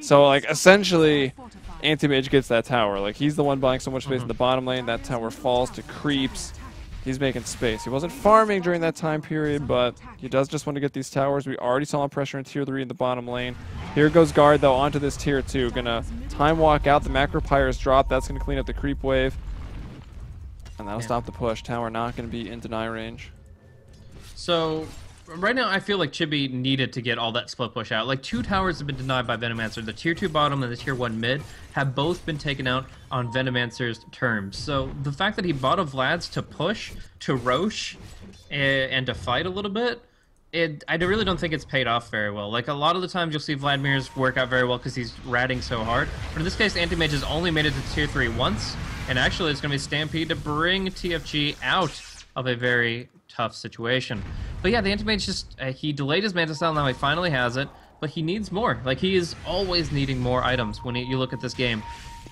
So, like, essentially, Anti-Mage gets that tower. Like, he's the one buying so much space in the bottom lane. That tower falls to creeps. He's making space. He wasn't farming during that time period, but he does just want to get these towers. We already saw him pressure in tier 3 in the bottom lane. Here goes Guard, though, onto this tier 2. Gonna time walk out. The Macro Pyres drop. That's going to clean up the creep wave. And that'll stop the push. Tower not going to be in deny range. So, right now, I feel like Chibi needed to get all that split push out. Like, 2 towers have been denied by Venomancer. The tier 2 bottom and the tier 1 mid have both been taken out on Venomancer's terms. So, the fact that he bought a Vlad's to push, to Rosh, and to fight a little bit, I really don't think it's paid off very well. Like, a lot of the times you'll see Vladimir's work out very well because he's ratting so hard. But in this case, Anti-Mage has only made it to tier 3 once. And actually, it's going to be Stampede to bring TFG out of a very tough situation. But yeah, the Anti-Mage just, he delayed his Manta Style, now he finally has it, but he needs more. Like, he is always needing more items when you look at this game.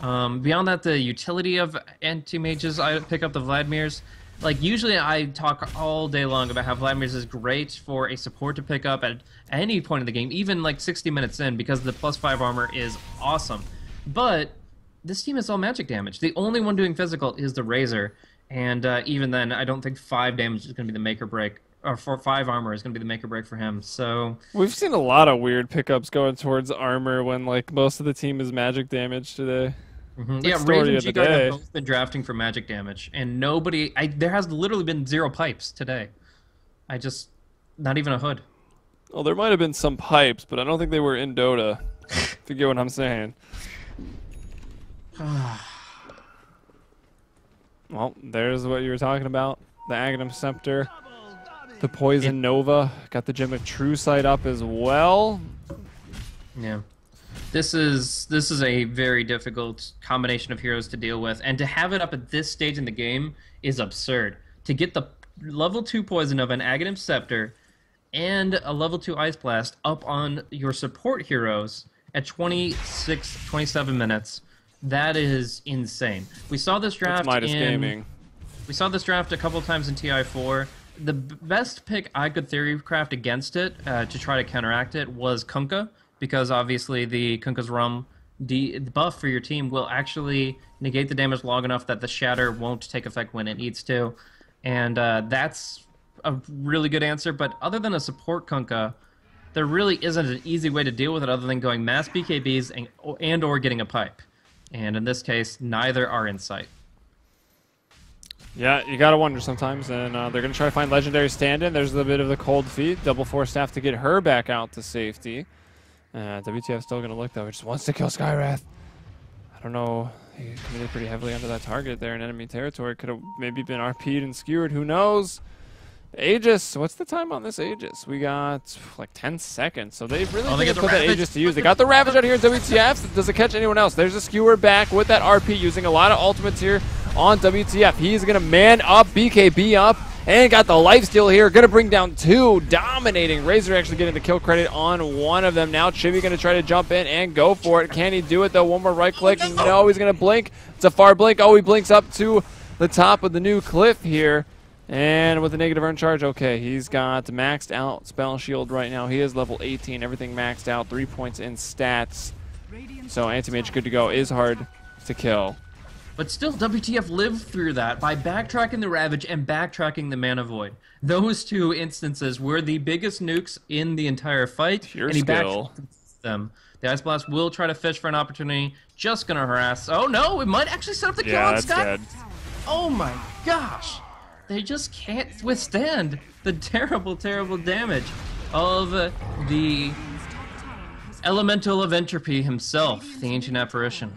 Beyond that, the utility of Anti-Mages, I pick up the Vladimirs. Like, usually I talk all day long about how Vladimir's is great for a support to pick up at any point in the game, even like 60 minutes in, because the +5 armor is awesome. But this team is all magic damage. The only one doing physical is the Razor. And even then, I don't think 5 damage is going to be the make or break, or 5 armor is going to be the make or break for him. So we've seen a lot of weird pickups going towards armor when like most of the team is magic damage today. Yeah, Raze and G-Guard have both been drafting for magic damage, and nobody. There has literally been 0 pipes today. Not even a hood. Well, there might have been some pipes, but I don't think they were in Dota. If you get what I'm saying. Well, there's what you were talking about. The Aghanim Scepter. The Poison Nova. Got the Gem of True Sight up as well. Yeah. This is a very difficult combination of heroes to deal with. And to have it up at this stage in the game is absurd. To get the level 2 Poison Nova, an Aghanim Scepter, and a level 2 Ice Blast up on your support heroes at 26, 27 minutes. That is insane. We saw this draft Gaming. We saw this draft a couple of times in TI4. The best pick I could theory craft against it to try to counteract it was Kunkka, because obviously the Kunkka's Rum buff for your team will actually negate the damage long enough that the shatter won't take effect when it needs to. And that's a really good answer. But other than a support Kunkka, there really isn't an easy way to deal with it other than going mass BKBs and or getting a pipe. And in this case, neither are in sight. Yeah, you gotta wonder sometimes, and they're gonna try to find Legendary stand-in. There's a bit of the cold feet. Double Force Staff to get her back out to safety. WTF still gonna look though. He just wants to kill Skywrath. I don't know. He committed pretty heavily under that target there in enemy territory. Could have maybe been RP'd and skewered. Who knows? Aegis. What's the time on this Aegis? We got like 10 seconds. So they really didn't put that Aegis to use. They got the Ravage out here in WTF. Does it catch anyone else? There's a skewer back with that RP using a lot of ultimates here on WTF. He's going to man up, BKB up, and got the lifesteal here. Going to bring down 2, dominating. Razor actually getting the kill credit on one of them. Now Chibi going to try to jump in and go for it. Can he do it though? One more right click. No, he's going to blink. It's a far blink. Oh, he blinks up to the top of the new cliff here. And with the negative earn charge, okay, he's got maxed out spell shield right now. He is level 18, everything maxed out, 3 points in stats. So anti-mage good to go. Is hard to kill. But still, WTF lived through that by backtracking the Ravage and backtracking the Mana Void. Those two instances were the biggest nukes in the entire fight. Pure and he skill. Them. The Ice Blast will try to fish for an opportunity. Just gonna harass. Oh no, it might actually set up the kill on that's Scott. dead. Oh my gosh. They just can't withstand the terrible, terrible damage of the Elemental of Entropy himself, the Ancient Apparition.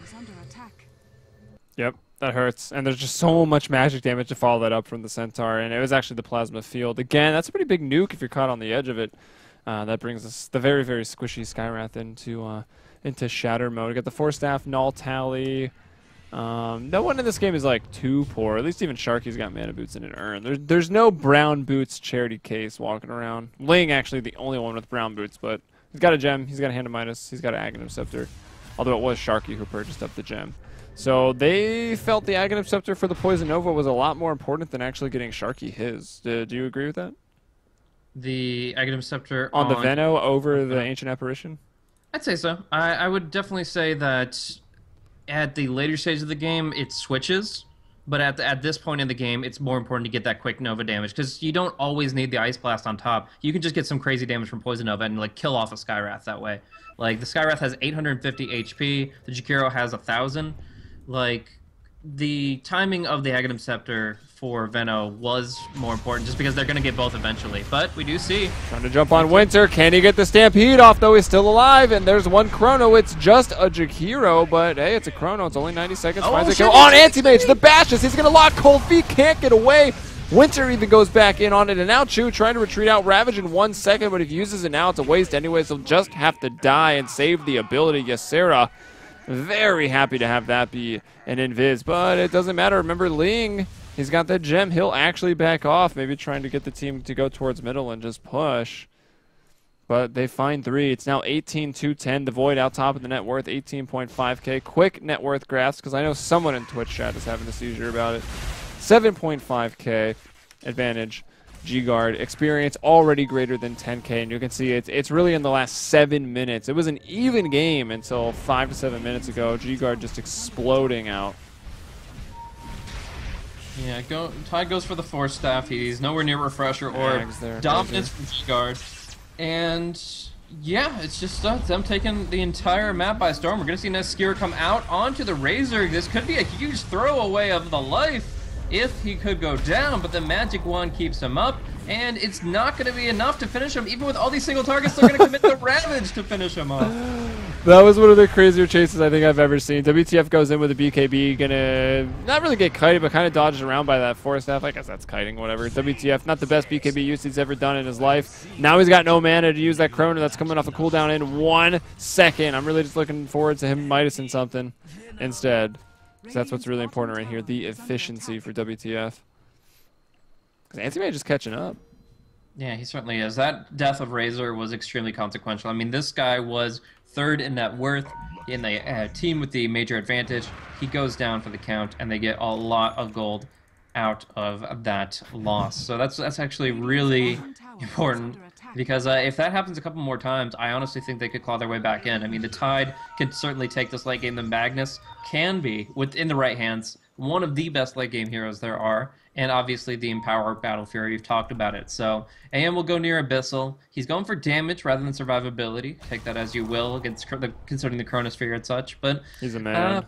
Yep, that hurts. And there's just so much magic damage to follow that up from the Centaur. And it was actually the Plasma Field. Again, that's a pretty big nuke if you're caught on the edge of it. That brings us the very, very squishy Skywrath into Shatter mode. We got the Force Staff, Null Tally. No one in this game is like too poor. At least even Sharky's got mana boots and an urn. There's no brown boots charity case walking around. Ling actually the only one with brown boots, but he's got a gem. He's got a Hand of Midas. He's got an Aghanim Scepter. Although it was Sharky who purchased up the gem. So they felt the Aghanim Scepter for the Poison Nova was a lot more important than actually getting Sharky his. Do you agree with that? The Aghanim Scepter on the Veno over the Ancient Apparition? I'd say so. I would definitely say that at the later stage of the game, it switches. But at this point in the game, it's more important to get that quick Nova damage. Because you don't always need the Ice Blast on top. You can just get some crazy damage from Poison Nova and like kill off a Skywrath that way. Like, the Skywrath has 850 HP. The Jakiro has 1,000. Like, the timing of the Aghanim Scepter for Veno was more important just because they're going to get both eventually. But we do see. Trying to jump on Winter. Can he get the Stampede off, though? He's still alive. And there's one Chrono. It's just a Jakiro, but hey, it's a Chrono. It's only 90 seconds. Finds it on Anti-Mage. The Bashes. He's going to lock Cold Feet. Can't get away. Winter even goes back in on it. And now Chu trying to retreat out Ravage in 1 second, but if he uses it now, it's a waste anyway. So he'll just have to die and save the ability. Ysera. Very happy to have that be an invis, but it doesn't matter. Remember, Ling, he's got that gem. He'll actually back off, maybe trying to get the team to go towards middle and just push. But they find 3. It's now 18-2-10. The Void out top of the net worth, 18.5K. Quick net worth graphs, because I know someone in Twitch chat is having a seizure about it. 7.5K advantage. G-Guard experience already greater than 10K, and you can see it's really in the last 7 minutes. It was an even game until 5 to 7 minutes ago. G-Guard just exploding out. Yeah, Tide goes for the Force Staff. He's nowhere near Refresher or dominance from G-Guard. And yeah, it's just them taking the entire map by storm. We're going to see Neskira come out onto the Razor. This could be a huge throwaway of the life if he could go down, but the Magic Wand keeps him up, and it's not going to be enough to finish him. Even with all these single targets, they're going to commit the Ravage to finish him off. That was one of the crazier chases I think I've ever seen. WTF goes in with a BKB, gonna not really get kited, but kind of dodges around by that Force Staff. I guess that's kiting, whatever. WTF, not the best BKB use he's ever done in his life. Now he's got no mana to use that Chrono that's coming off a cooldown in 1 second. I'm really just looking forward to him Midasing something instead. So that's what's really important right here, the efficiency for WTF. Because Anti-Mage is catching up. Yeah, he certainly is. That death of Razor was extremely consequential. I mean, this guy was 3rd in net worth in the team with the major advantage. He goes down for the count, and they get a lot of gold out of that loss. So that's actually really important. Because if that happens a couple more times, I honestly think they could claw their way back in. I mean, the Tide could certainly take this late game. The Magnus can be, within the right hands, one of the best late game heroes there are. And obviously the Empower Battle Fury, you've talked about it. So AM will go near Abyssal. He's going for damage rather than survivability. Take that as you will, against considering the Chronosphere and such. But He's a man.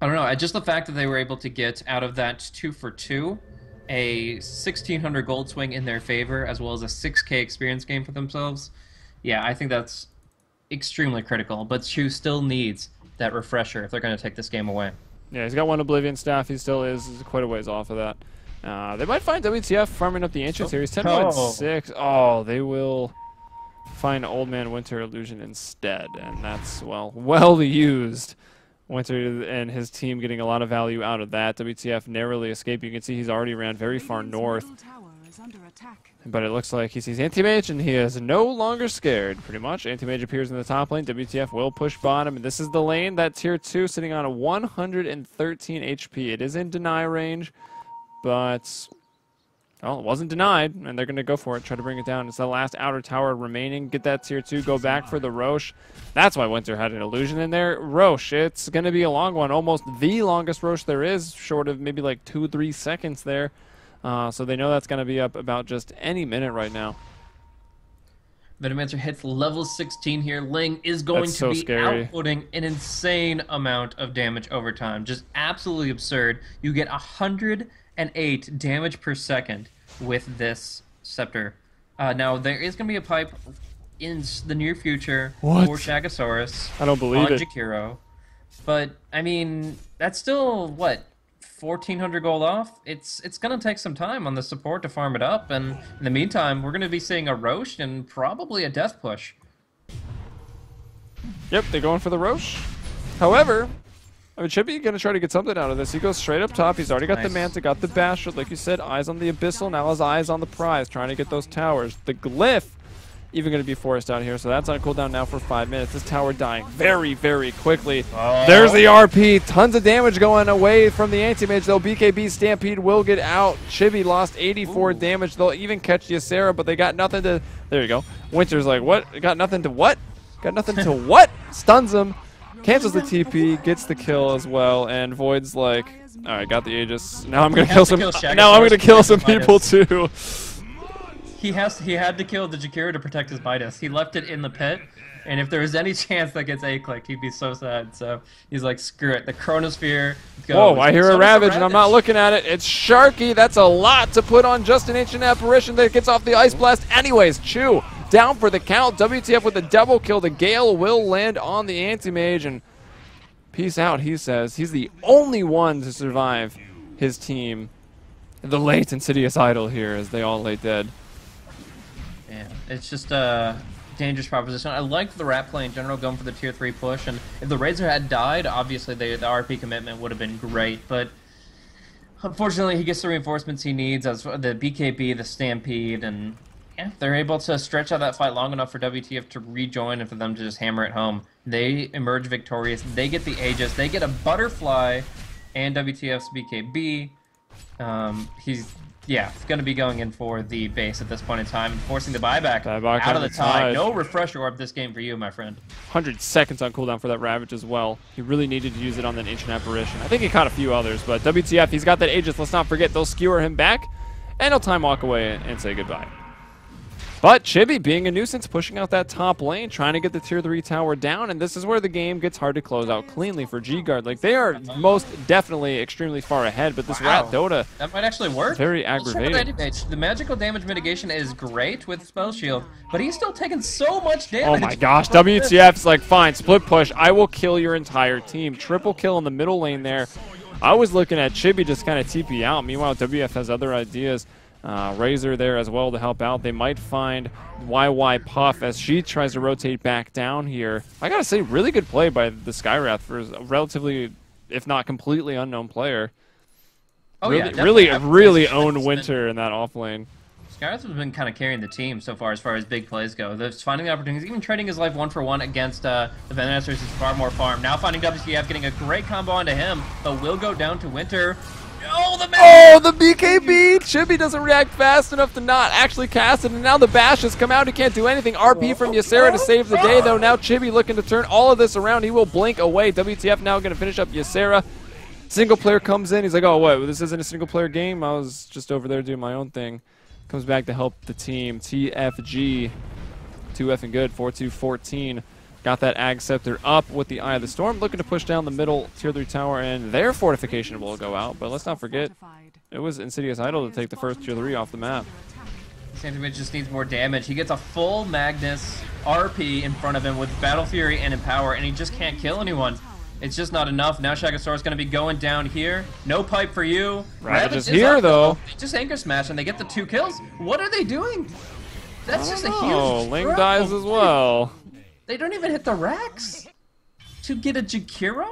I don't know. Just the fact that they were able to get out of that 2-for-2 a 1,600 gold swing in their favor, as well as a 6K experience gain for themselves. Yeah, I think that's extremely critical. But Chu still needs that refresher if they're going to take this game away. Yeah, he's got one Oblivion staff. He still is quite a ways off of that. They might find WTF farming up the Ancients here. He's 10.6. Oh, they will find Old Man Winter Illusion instead, and that's, well used. Winter and his team getting a lot of value out of that. WTF narrowly escaped. You can see he's already ran very far north. But it looks like he sees Anti-Mage, and he is no longer scared, pretty much. Anti-Mage appears in the top lane. WTF will push bottom, and this is the lane that Tier 2 sitting on a 113 HP. It is in deny range, but, well, it wasn't denied, and they're going to go for it, try to bring it down. It's the last outer tower remaining. Get that Tier 2, go back for the Roche. That's why Winter had an illusion in there. Roche, it's going to be a long one, almost the longest Roche there is, short of maybe like 2-3 seconds there. So they know that's going to be up about just any minute right now. Venomancer hits level 16 here. Ling is going to be outputting an insane amount of damage over time. Just absolutely absurd. You get 108 damage per second with this Scepter. Now, there is going to be a pipe in the near future for Shagasaurus. I don't believe it. Jakiro. But, I mean, that's still, what, 1,400 gold off? It's going to take some time on the support to farm it up, and in the meantime, we're going to be seeing a Roche and probably a Death Push. Yep, they're going for the Roche. However, I mean, Chippy going to try to get something out of this. He goes straight up top. He's already got the Manta, got the Basher. Like you said, eyes on the Abyssal. Now his eyes on the prize, trying to get those towers. The Glyph even going to be forced out here, so that's on cooldown now for 5 minutes. This tower dying very, very quickly. There's the RP. Tons of damage going away from the Anti-Mage, though. BKB Stampede will get out. Chibi lost 84 damage. They'll even catch Ysera, but they got nothing to... There you go. Winter's like, what? Got nothing to what? Got nothing to what? Stuns him. Cancels the TP, gets the kill as well, and Void's like, all right, got the Aegis. Now I'm going to kill some... Now I'm going to kill some people, too. He had to kill the Jakiro to protect his Midas. He left it in the pit, and if there was any chance that gets A-clicked, he'd be so sad. So he's like, screw it. The Chronosphere goes. Whoa, I hear a Ravage, and I'm not looking at it. It's Sharky. That's a lot to put on just an Ancient Apparition that gets off the Ice Blast anyways. Chu down for the count. WTF with a double kill. The Gale will land on the Anti-Mage, and peace out, he says. He's the only one to survive his team. The late Insidious Idol here as they all lay dead. Yeah, it's just a dangerous proposition. I liked the Rat play in general, going for the Tier 3 push, and if the Razor had died, obviously the RP commitment would have been great, but unfortunately he gets the reinforcements he needs, as the BKB, the Stampede, and yeah, they're able to stretch out that fight long enough for WTF to rejoin and for them to just hammer it home. They emerge victorious, they get the Aegis, they get a Butterfly, and WTF's BKB. He's going to be going in for the base at this point in time, forcing the buyback out of the Tide. No refresher orb this game for you, my friend. 100 seconds on cooldown for that Ravage as well. He really needed to use it on that Ancient Apparition. I think he caught a few others, but WTF, he's got that Aegis. Let's not forget, they'll skewer him back, and he'll time walk away and say goodbye. But Chibi being a nuisance, pushing out that top lane, trying to get the Tier 3 tower down, and this is where the game gets hard to close out cleanly for G-Guard. Like, they are most definitely extremely far ahead, but this Rat Dota... That might actually work. Very aggravating. The magical damage mitigation is great with Spell Shield, but he's still taking so much damage. Oh my gosh, WTF's like, fine, split push, I will kill your entire team. Triple kill in the middle lane there. I was looking at Chibi just kind of TP out. Meanwhile, WF has other ideas. Razor there as well to help out. They might find YY Puff as she tries to rotate back down here. I gotta say, really good play by the Skywrath for a relatively, if not completely unknown player. Oh really, yeah, really owned Winter in that off lane. Skywrath has been kind of carrying the team so far as big plays go. They're finding the opportunities, even trading his life 1-for-1 against the Venomasters is far more farm. Now finding WTF, getting a great combo onto him, but will go down to Winter. Oh, the Oh, the BKB! Chibi doesn't react fast enough to not actually cast it, and now the bash has come out. He can't do anything. RP from Ysera to save the day, though. Now Chibi looking to turn all of this around. He will blink away. WTF now going to finish up Ysera. Single player comes in. He's like, oh, what? This isn't a single player game? I was just over there doing my own thing. Comes back to help the team. TFG. 2F and good. 4-2-14. Got that Ag Scepter up with the Eye of the Storm, looking to push down the middle Tier 3 tower, and their fortification will go out. But let's not forget, it was Insidious Idol to take the first Tier 3 off the map. Sandwich just needs more damage. He gets a full Magnus RP in front of him with Battle Fury and Empower, and he just can't kill anyone. It's just not enough. Now Shagasaur's going to be going down here. No pipe for you. Ravage is here, though. They just Anchor Smash, and they get the 2 kills. What are they doing? That's just a huge Oh, Ling throw. dies as well. They don't even hit the racks to get a Jakiro?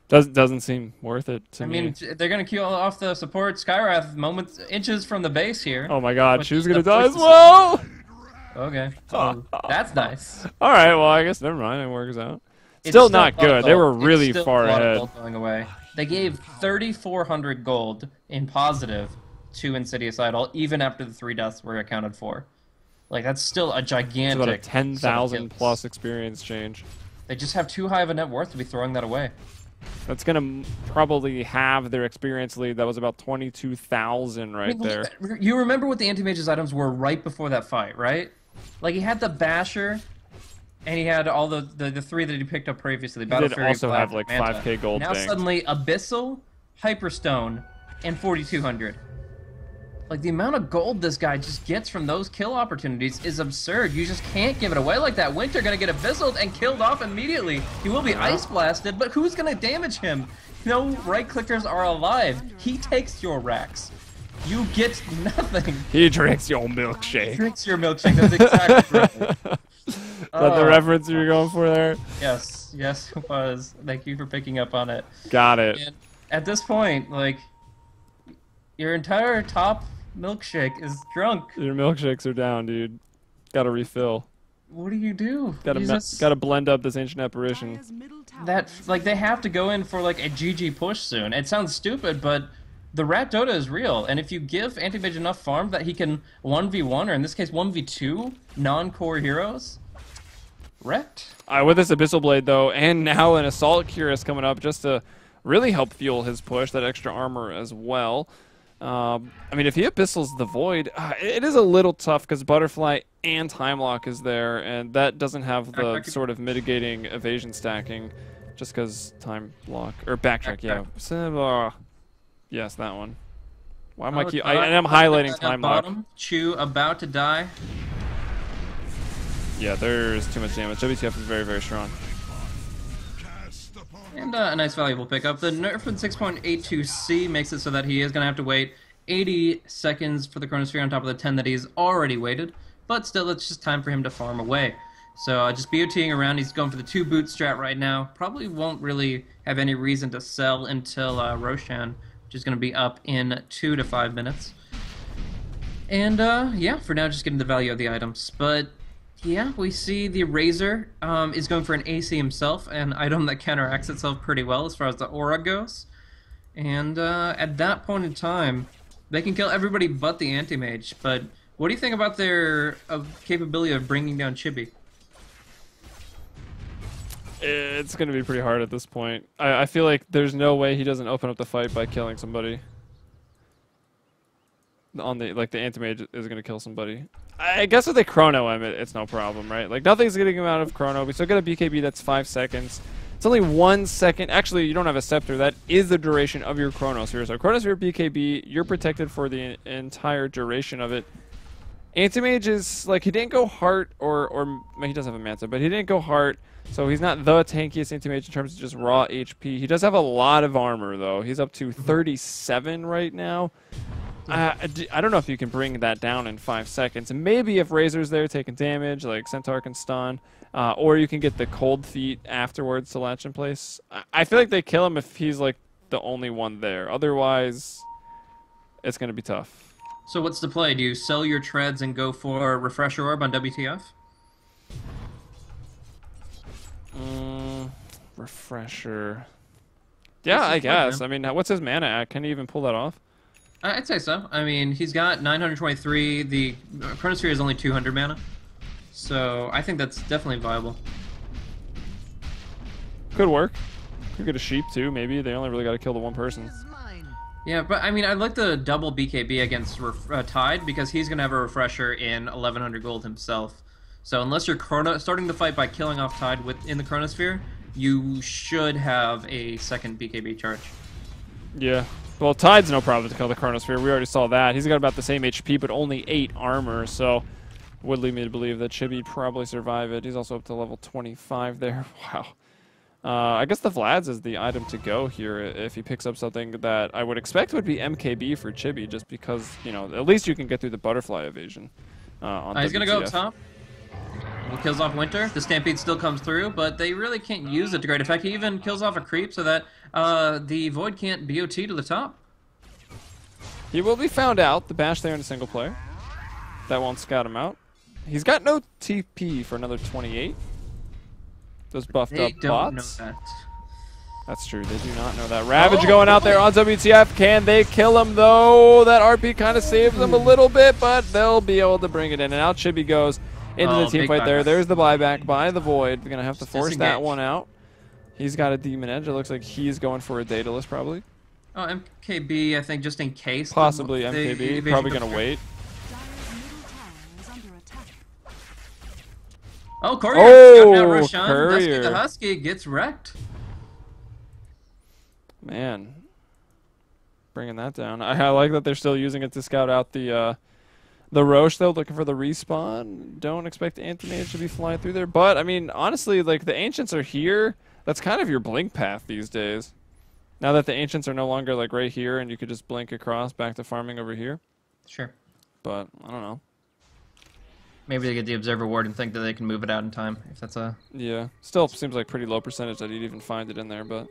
Doesn't seem worth it to me. I mean, they're going to kill off the support Skywrath moments, inches from the base here. Oh my god, she's going to the die as first- well! Okay. That's nice. Alright, well, I guess never mind. It works out. It's Still not good. They were It's really still far a lot of ahead. gold going away. They gave 3,400 gold in positive to Insidious Idol, even after the 3 deaths were accounted for. Like, that's still a It's gigantic... about a 10,000 kills. plus experience change. They just have too high of a net worth to be throwing that away. That's going to probably have their experience lead. That was about 22,000 right there. You remember what the Anti-Mage's items were right before that fight, right? Like, he had the Basher, and he had all the 3 that he picked up previously. He Battle did Fury, also Black, have like Manta. 5k gold Now banked. suddenly, Abyssal, Hyperstone, and 4,200. Like, the amount of gold this guy just gets from those kill opportunities is absurd. You just can't give it away like that. Winter gonna get Abyssal and killed off immediately. He will be Ice Blasted, but who's gonna damage him? No right-clickers are alive. He takes your racks. You get nothing. He drinks your milkshake. Drinks your milkshake. That's exactly right. Is that the reference you were going for there? Yes, yes, it was. Thank you for picking up on it. Got it. And at this point, like, your entire top milkshake is drunk. Your milkshakes are down, dude. Gotta refill. What do you do? Gotta You just- gotta blend up this ancient apparition. that, like, they have to go in for, like, a GG push soon. It sounds stupid, but the Rat Dota is real, and if you give Anti-Mage enough farm that he can 1v1, or in this case 1v2, non-core heroes, wrecked. With this Abyssal Blade, though, and now an Assault Cuirass coming up just to really help fuel his push, that extra armor as well. I mean, if he Abyssals the Void, it is a little tough because Butterfly and Time Lock is there, and that doesn't have the sort of mitigating evasion stacking just because Time Lock, or Backtrack, yeah. So, yes, that one. Why am I keep... and I'm highlighting Time Lock. Chew about to die. Yeah, there's too much damage. WTF is very, very strong. And a nice valuable pickup. The nerf in 6.82C makes it so that he is going to have to wait 80 seconds for the Chronosphere on top of the 10 that he's already waited. But still, it's just time for him to farm away. So just BOTing around. He's going for the 2 boot strat right now. Probably won't really have any reason to sell until Roshan, which is going to be up in 2 to 5 minutes. And yeah, for now, just getting the value of the items. But yeah, we see the Razor is going for an AC himself, an item that counteracts itself pretty well as far as the aura goes. And at that point in time, they can kill everybody but the Anti-Mage. But what do you think about their capability of bringing down Chibi? It's going to be pretty hard at this point. I feel like there's no way he doesn't open up the fight by killing somebody. On the the Anti-Mage is going to kill somebody. I guess if they chrono him, it's no problem, right? Like, nothing's getting him out of chrono. We still got a BKB that's 5 seconds. It's only 1 second. Actually, you don't have a scepter. That is the duration of your Chronosphere. So Chronosphere BKB, you're protected for the entire duration of it. Anti-Mage is, like, he didn't go Heart, or he does have a Manta, but he didn't go Heart, so he's not the tankiest Anti-Mage in terms of just raw HP. He does have a lot of armor, though. He's up to 37 right now. I don't know if you can bring that down in 5 seconds. And maybe if Razor's there taking damage, like Centaur can stun, or you can get the cold feet afterwards to latch in place. I feel like they kill him if he's like the only one there. Otherwise, it's going to be tough. So what's the play? Do you sell your treads and go for Refresher Orb on WTF? Refresher. Yeah, This I is guess. fun, I mean, what's his mana at? Can he even pull that off? I'd say so. I mean, he's got 923. The Chronosphere is only 200 mana. So I think that's definitely viable. Could work. Could get a sheep too, maybe. They only really got to kill the one person. Yeah, but I mean, I'd like to double BKB against Tide because he's going to have a refresher in 1100 gold himself. So unless you're starting the fight by killing off Tide in the Chronosphere, you should have a second BKB charge. Yeah. Well, Tide's no problem to kill the Chronosphere. We already saw that. He's got about the same HP, but only 8 armor, so would lead me to believe that Chibi'd probably survive it. He's also up to level 25 there. Wow. I guess the Vlad's is the item to go here if he picks up something that I would expect would be MKB for Chibi, just because, you know, at least you can get through the butterfly evasion on He's going to go up WTF. top. He kills off Winter. The Stampede still comes through, but they really can't use it to great effect. He even kills off a creep so that the Void can't BOT to the top. He will be found out, the bash there in a single player. That won't scout him out. He's got no TP for another 28. Those buffed They up don't bots. know that. That's true, they do not know that. Ravage going out there on WTF. Can they kill him though? That RP kind of saves them a little bit, but they'll be able to bring it in. And out Chibi goes into the team big fight there. buyback. There's the buyback by the Void. They're going to have to force that Disengage. one out. He's got a Demon Edge. It looks like he's going for a Daedalus probably. Oh, MKB, I think, just in case. Possibly the MKB. evasion Probably comes going to through. wait. Oh, Courier! Oh, Scouting out Roshan. Dusky Courier. the Husky gets wrecked. Man. Bringing that down. I like that they're still using it to scout out the Roche, though, looking for the respawn. Don't expect Anti-Mage to be flying through there. But, I mean, honestly, like, the Ancients are here. That's kind of your blink path these days. Now that the Ancients are no longer, like, right here, and you could just blink across back to farming over here. Sure. But, I don't know. Maybe they get the Observer Ward and think that they can move it out in time, if that's a... Yeah. Still seems like pretty low percentage that he'd even find it in there, but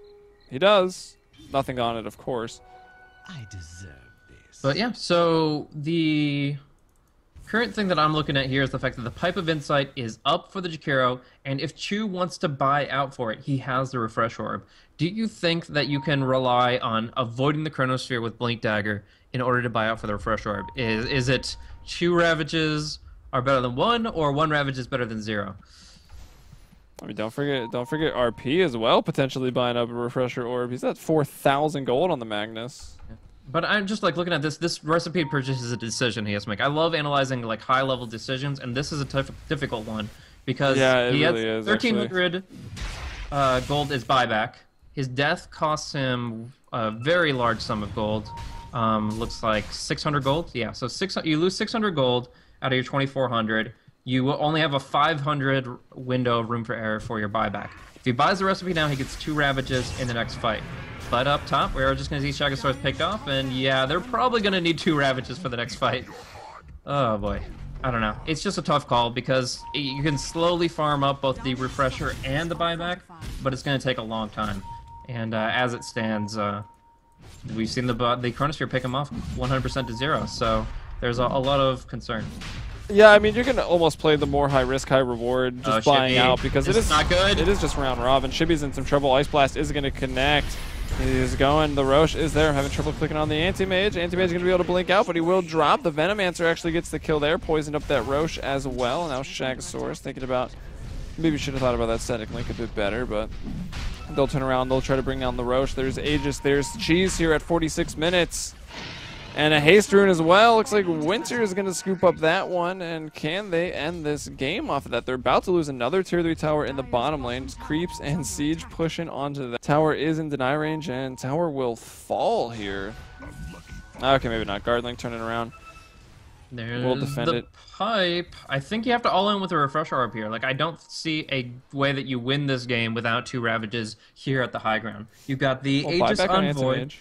he does. Nothing on it, of course. I deserve this. But yeah, so the current thing that I'm looking at here is the fact that the Pipe of Insight is up for the Jakiro, and if Chu wants to buy out for it, he has the Refresh Orb. Do you think that you can rely on avoiding the Chronosphere with Blink Dagger in order to buy out for the Refresh Orb? Is it 2 Ravages are better than 1, or 1 Ravage is better than 0? I mean, don't forget RP as well, potentially buying up a Refresher Orb. He's at 4,000 gold on the Magnus. But I'm just like looking at this recipe purchase is a decision he has to make. I love analyzing like high level decisions, and this is a difficult one because Yeah, it he really has is, 1,300 gold is buyback. His death costs him a very large sum of gold. Looks like 600 gold. Yeah, so you lose 600 gold out of your 2,400. You will only have a 500 window of room for error for your buyback. If he buys the recipe now, he gets 2 Ravages in the next fight. But up top, we're just going to see Shagasaurus picked off, and yeah, they're probably going to need 2 Ravages for the next fight. Oh boy. I don't know. It's just a tough call because you can slowly farm up both the Refresher and the buyback, but it's going to take a long time. And as it stands, we've seen the Chronosphere pick him off 100% to 0, so there's a lot of concern. Yeah, I mean, you're going to almost play the more high risk, high reward, just buying Shibby. out, because This it is is not good. It is just round robin. Shibby's in some trouble. Ice Blast is going to connect. He's going. The Roche is there, having trouble clicking on the Anti-Mage. Anti-Mage is going to be able to blink out, but he will drop. The Venomancer actually gets the kill there, poisoned up that Roche as well. Now Shagasaurus thinking about, maybe should have thought about that static link a bit better, but they'll turn around. They'll try to bring down the Roche. There's Aegis. There's Cheese here at 46 minutes. And a Haste Rune as well. Looks like Winter is going to scoop up that one. And can they end this game off of that? They're about to lose another Tier 3 tower in the bottom lane. Just Creeps and Siege pushing onto that. Tower is in deny range, and tower will fall here. Okay, maybe not. Guard Link turning around. There's We'll defend the it. Pipe. I think you have to all in with a Refresher Orb here. Like, I don't see a way that you win this game without 2 Ravages here at the high ground. You've got the Well, Aegis buyback on Envoy. Anti-Mage.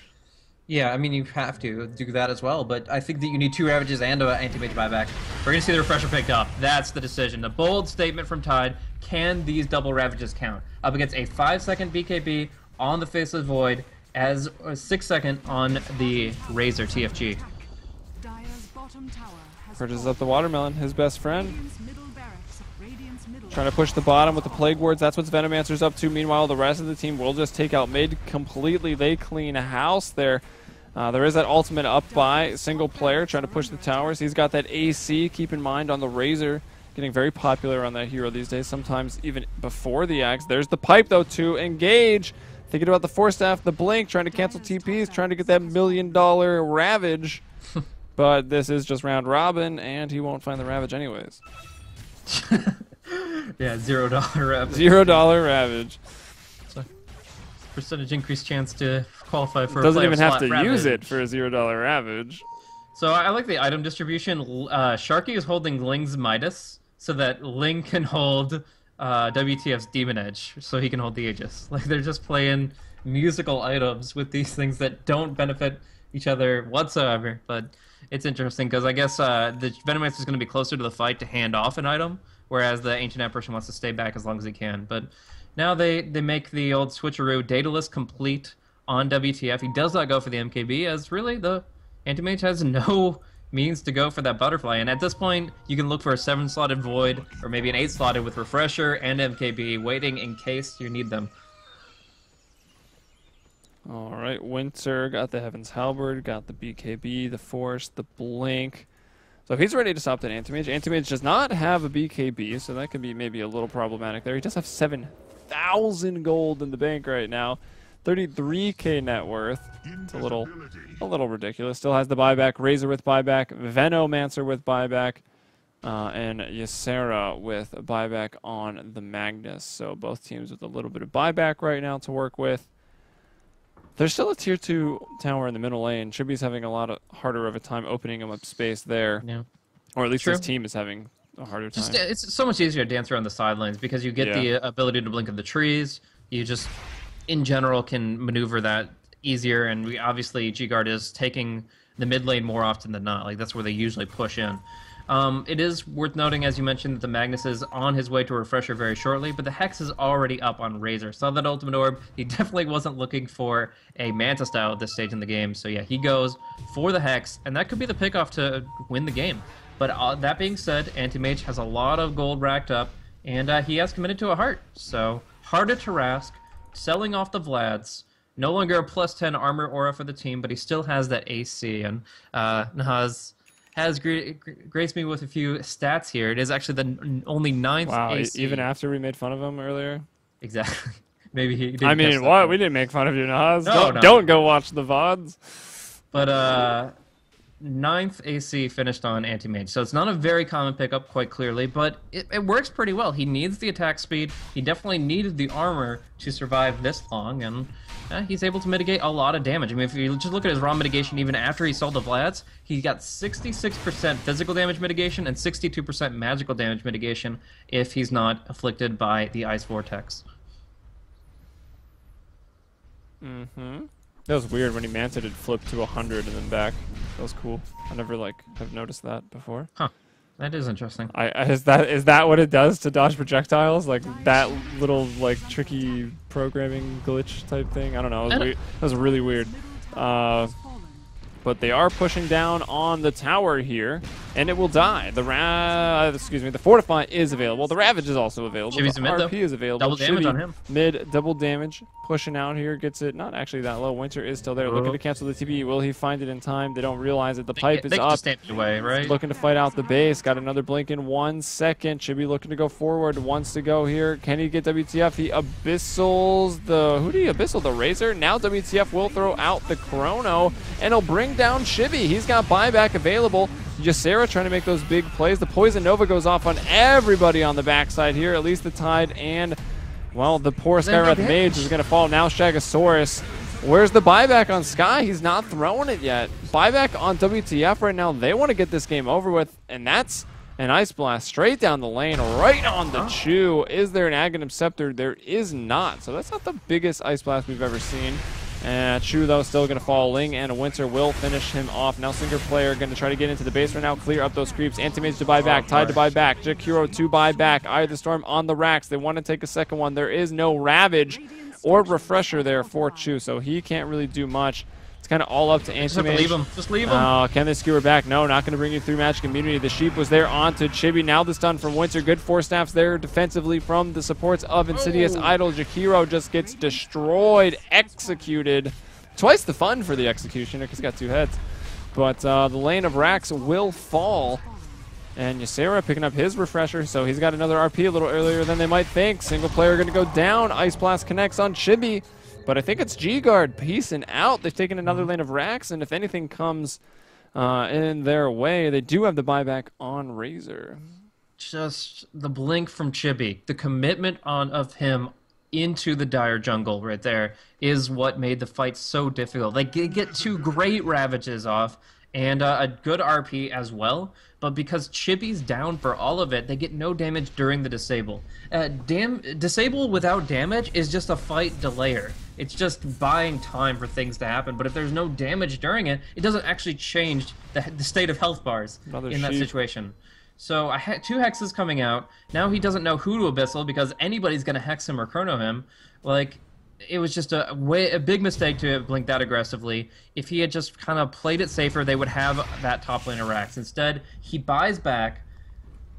Yeah, I mean, you have to do that as well, but I think that you need 2 Ravages and an Anti-Mage buyback. We're going to see the Refresher picked up. That's the decision. The bold statement from Tide, can these double Ravages count? Up against a 5-second BKB on the Faceless Void, as a 6-second on the Razor TFG. Purchases up the Watermelon, his best friend. Trying to push the bottom with the Plague Wards. That's what Venomancer's up to. Meanwhile, the rest of the team will just take out mid completely. They clean house there. There is that ultimate up by single player trying to push the towers. He's got that AC. Keep in mind on the Razor. Getting very popular on that hero these days. Sometimes even before the Axe. There's the pipe, though, to engage. Thinking about the Force Staff, the Blink, trying to cancel TPs, trying to get that $1 million Ravage. But this is just round robin, and he won't find the Ravage anyways. Yeah, $0 Ravage. $0 Ravage. So, percentage increased chance to qualify for Doesn't a even have slot to use Ravage. it for a $0 Ravage. So I like the item distribution. Sharky is holding Ling's Midas so that Ling can hold WTF's Demon Edge so he can hold the Aegis. Like, they're just playing musical items with these things that don't benefit each other whatsoever. But it's interesting because I guess the Venomancer is going to be closer to the fight to hand off an item, whereas the Ancient Apparition wants to stay back as long as he can. But now they make the old switcheroo Daedalus complete on WTF. He does not go for the MKB, as really the Anti-Mage has no means to go for that butterfly. And at this point, you can look for a 7-slotted Void, or maybe an 8-slotted with Refresher and MKB, waiting in case you need them. All right, Winter got the Heaven's Halberd, got the BKB, the Force, the Blink. So he's ready to stop that Anti-Mage. Anti-Mage does not have a BKB, so that could be maybe a little problematic there. He does have 7,000 gold in the bank right now. 33k net worth. It's a little ridiculous. Still has the buyback. Razor with buyback. Venomancer with buyback. And Ysera with buyback on the Magnus. So both teams with a little bit of buyback right now to work with. There's still a tier 2 tower in the middle lane. Chibi's having a lot harder of a time opening him up space there. Yeah. Or at least True. his team is having a harder time. It's so much easier to dance around the sidelines because you get the ability to blink in the trees. You just, in general, can maneuver that easier. And we obviously, G-Guard is taking the mid lane more often than not. Like, that's where they usually push in. It is worth noting, as you mentioned, that the Magnus is on his way to a Refresher very shortly, but the Hex is already up on Razor. Saw that Ultimate Orb. He definitely wasn't looking for a Manta style at this stage in the game. So yeah, he goes for the Hex, and that could be the pickoff to win the game. But that being said, Anti-Mage has a lot of gold racked up, and he has committed to a Heart. So, Heart at Tarask, selling off the Vlads, no longer a +10 armor aura for the team, but he still has that AC, and Nahaz has graced me with a few stats here. It is actually the only 9th AC. Even after we made fun of him earlier? Exactly. Maybe he didn't I mean, catch what? that. We didn't make fun of you, Naz. No, Don't go watch the VODs. But 9th AC finished on Anti-Mage, so it's not a very common pickup, quite clearly, but it works pretty well. He needs the attack speed. He definitely needed the armor to survive this long, and he's able to mitigate a lot of damage. I mean, if you just look at his raw mitigation, even after he sold the Vlads, he got 66% physical damage mitigation and 62% magical damage mitigation if he's not afflicted by the Ice Vortex. Mm-hmm. That was weird when he manted it flipped to 100 and then back. That was cool. I never have noticed that before. Huh. That is interesting. Is that what it does to dodge projectiles? Like that little tricky programming glitch type thing? I don't know. That was really weird. But they are pushing down on the tower here, and it will die. The Fortify is available. The Ravage is also available. Chibi's the mid, though. RP is available. Double damage Chibi, on him. Mid, double damage. Pushing out here, gets it not actually that low. Winter is still there, looking to cancel the TP. Will he find it in time? They don't realize it. The pipe is they up. Just stand away, right? Looking to fight out the base. Got another blink in 1 second. Chibi looking to go forward. Wants to go here. Can he get WTF? He abyssals the... Who did he abyssal? The Razor? Now WTF will throw out the Chrono, and he'll bring down Chibi. He's got buyback available. Ysera trying to make those big plays. The Poison Nova goes off on everybody on the backside here. At least the Tide and... Well, the poor Skywrath Mage is going to fall. Now Shagasaurus. Where's the buyback on Sky? He's not throwing it yet. Buyback on WTF right now. They want to get this game over with, and that's an Ice Blast straight down the lane, right on the Chew. Is there an Aghanim Scepter? There is not. So that's not the biggest Ice Blast we've ever seen. Chew, though, still going to fall. Ling and a Winter will finish him off. Now Singer Player going to try to get into the base right now, clear up those creeps. Anti-Mage to buy back, Tide to buy back, Jakiro to buy back. Eye of the Storm on the racks. They want to take a second one. There is no Ravage or Refresher there for Chew, so he can't really do much. It's kind of all up to Just have to Antimage. leave him. Just leave him. Oh, can they skewer back? No, not going to bring you through Magic Immunity. The Sheep was there onto Chibi. Now the stun from Winter. Good Force Staffs there defensively from the supports of Insidious. Idol Jakiro just gets destroyed, executed. Twice the fun for the executioner because he got 2 heads. But the lane of Rax will fall. And Ysera picking up his refresher, so he's got another RP a little earlier than they might think. Single player going to go down. Ice Blast connects on Chibi. But I think it's G-Guard peacing out. They've taken another lane of Rax, and if anything comes in their way, they do have the buyback on Razor. Just the blink from Chibi, the commitment of him into the dire jungle right there is what made the fight so difficult. They get 2 great Ravages off and a good RP as well, but because Chibi's down for all of it, they get no damage during the disable. Disable without damage is just a fight delayer. It's just buying time for things to happen, but if there's no damage during it, it doesn't actually change the state of health bars in that situation. So I had 2 hexes coming out. Now he doesn't know who to Abyssal because anybody's going to hex him or chrono him. Like, it was just a big mistake to have blinked that aggressively. If he had just kind of played it safer, they would have that top lane of Rax. Instead, he buys back,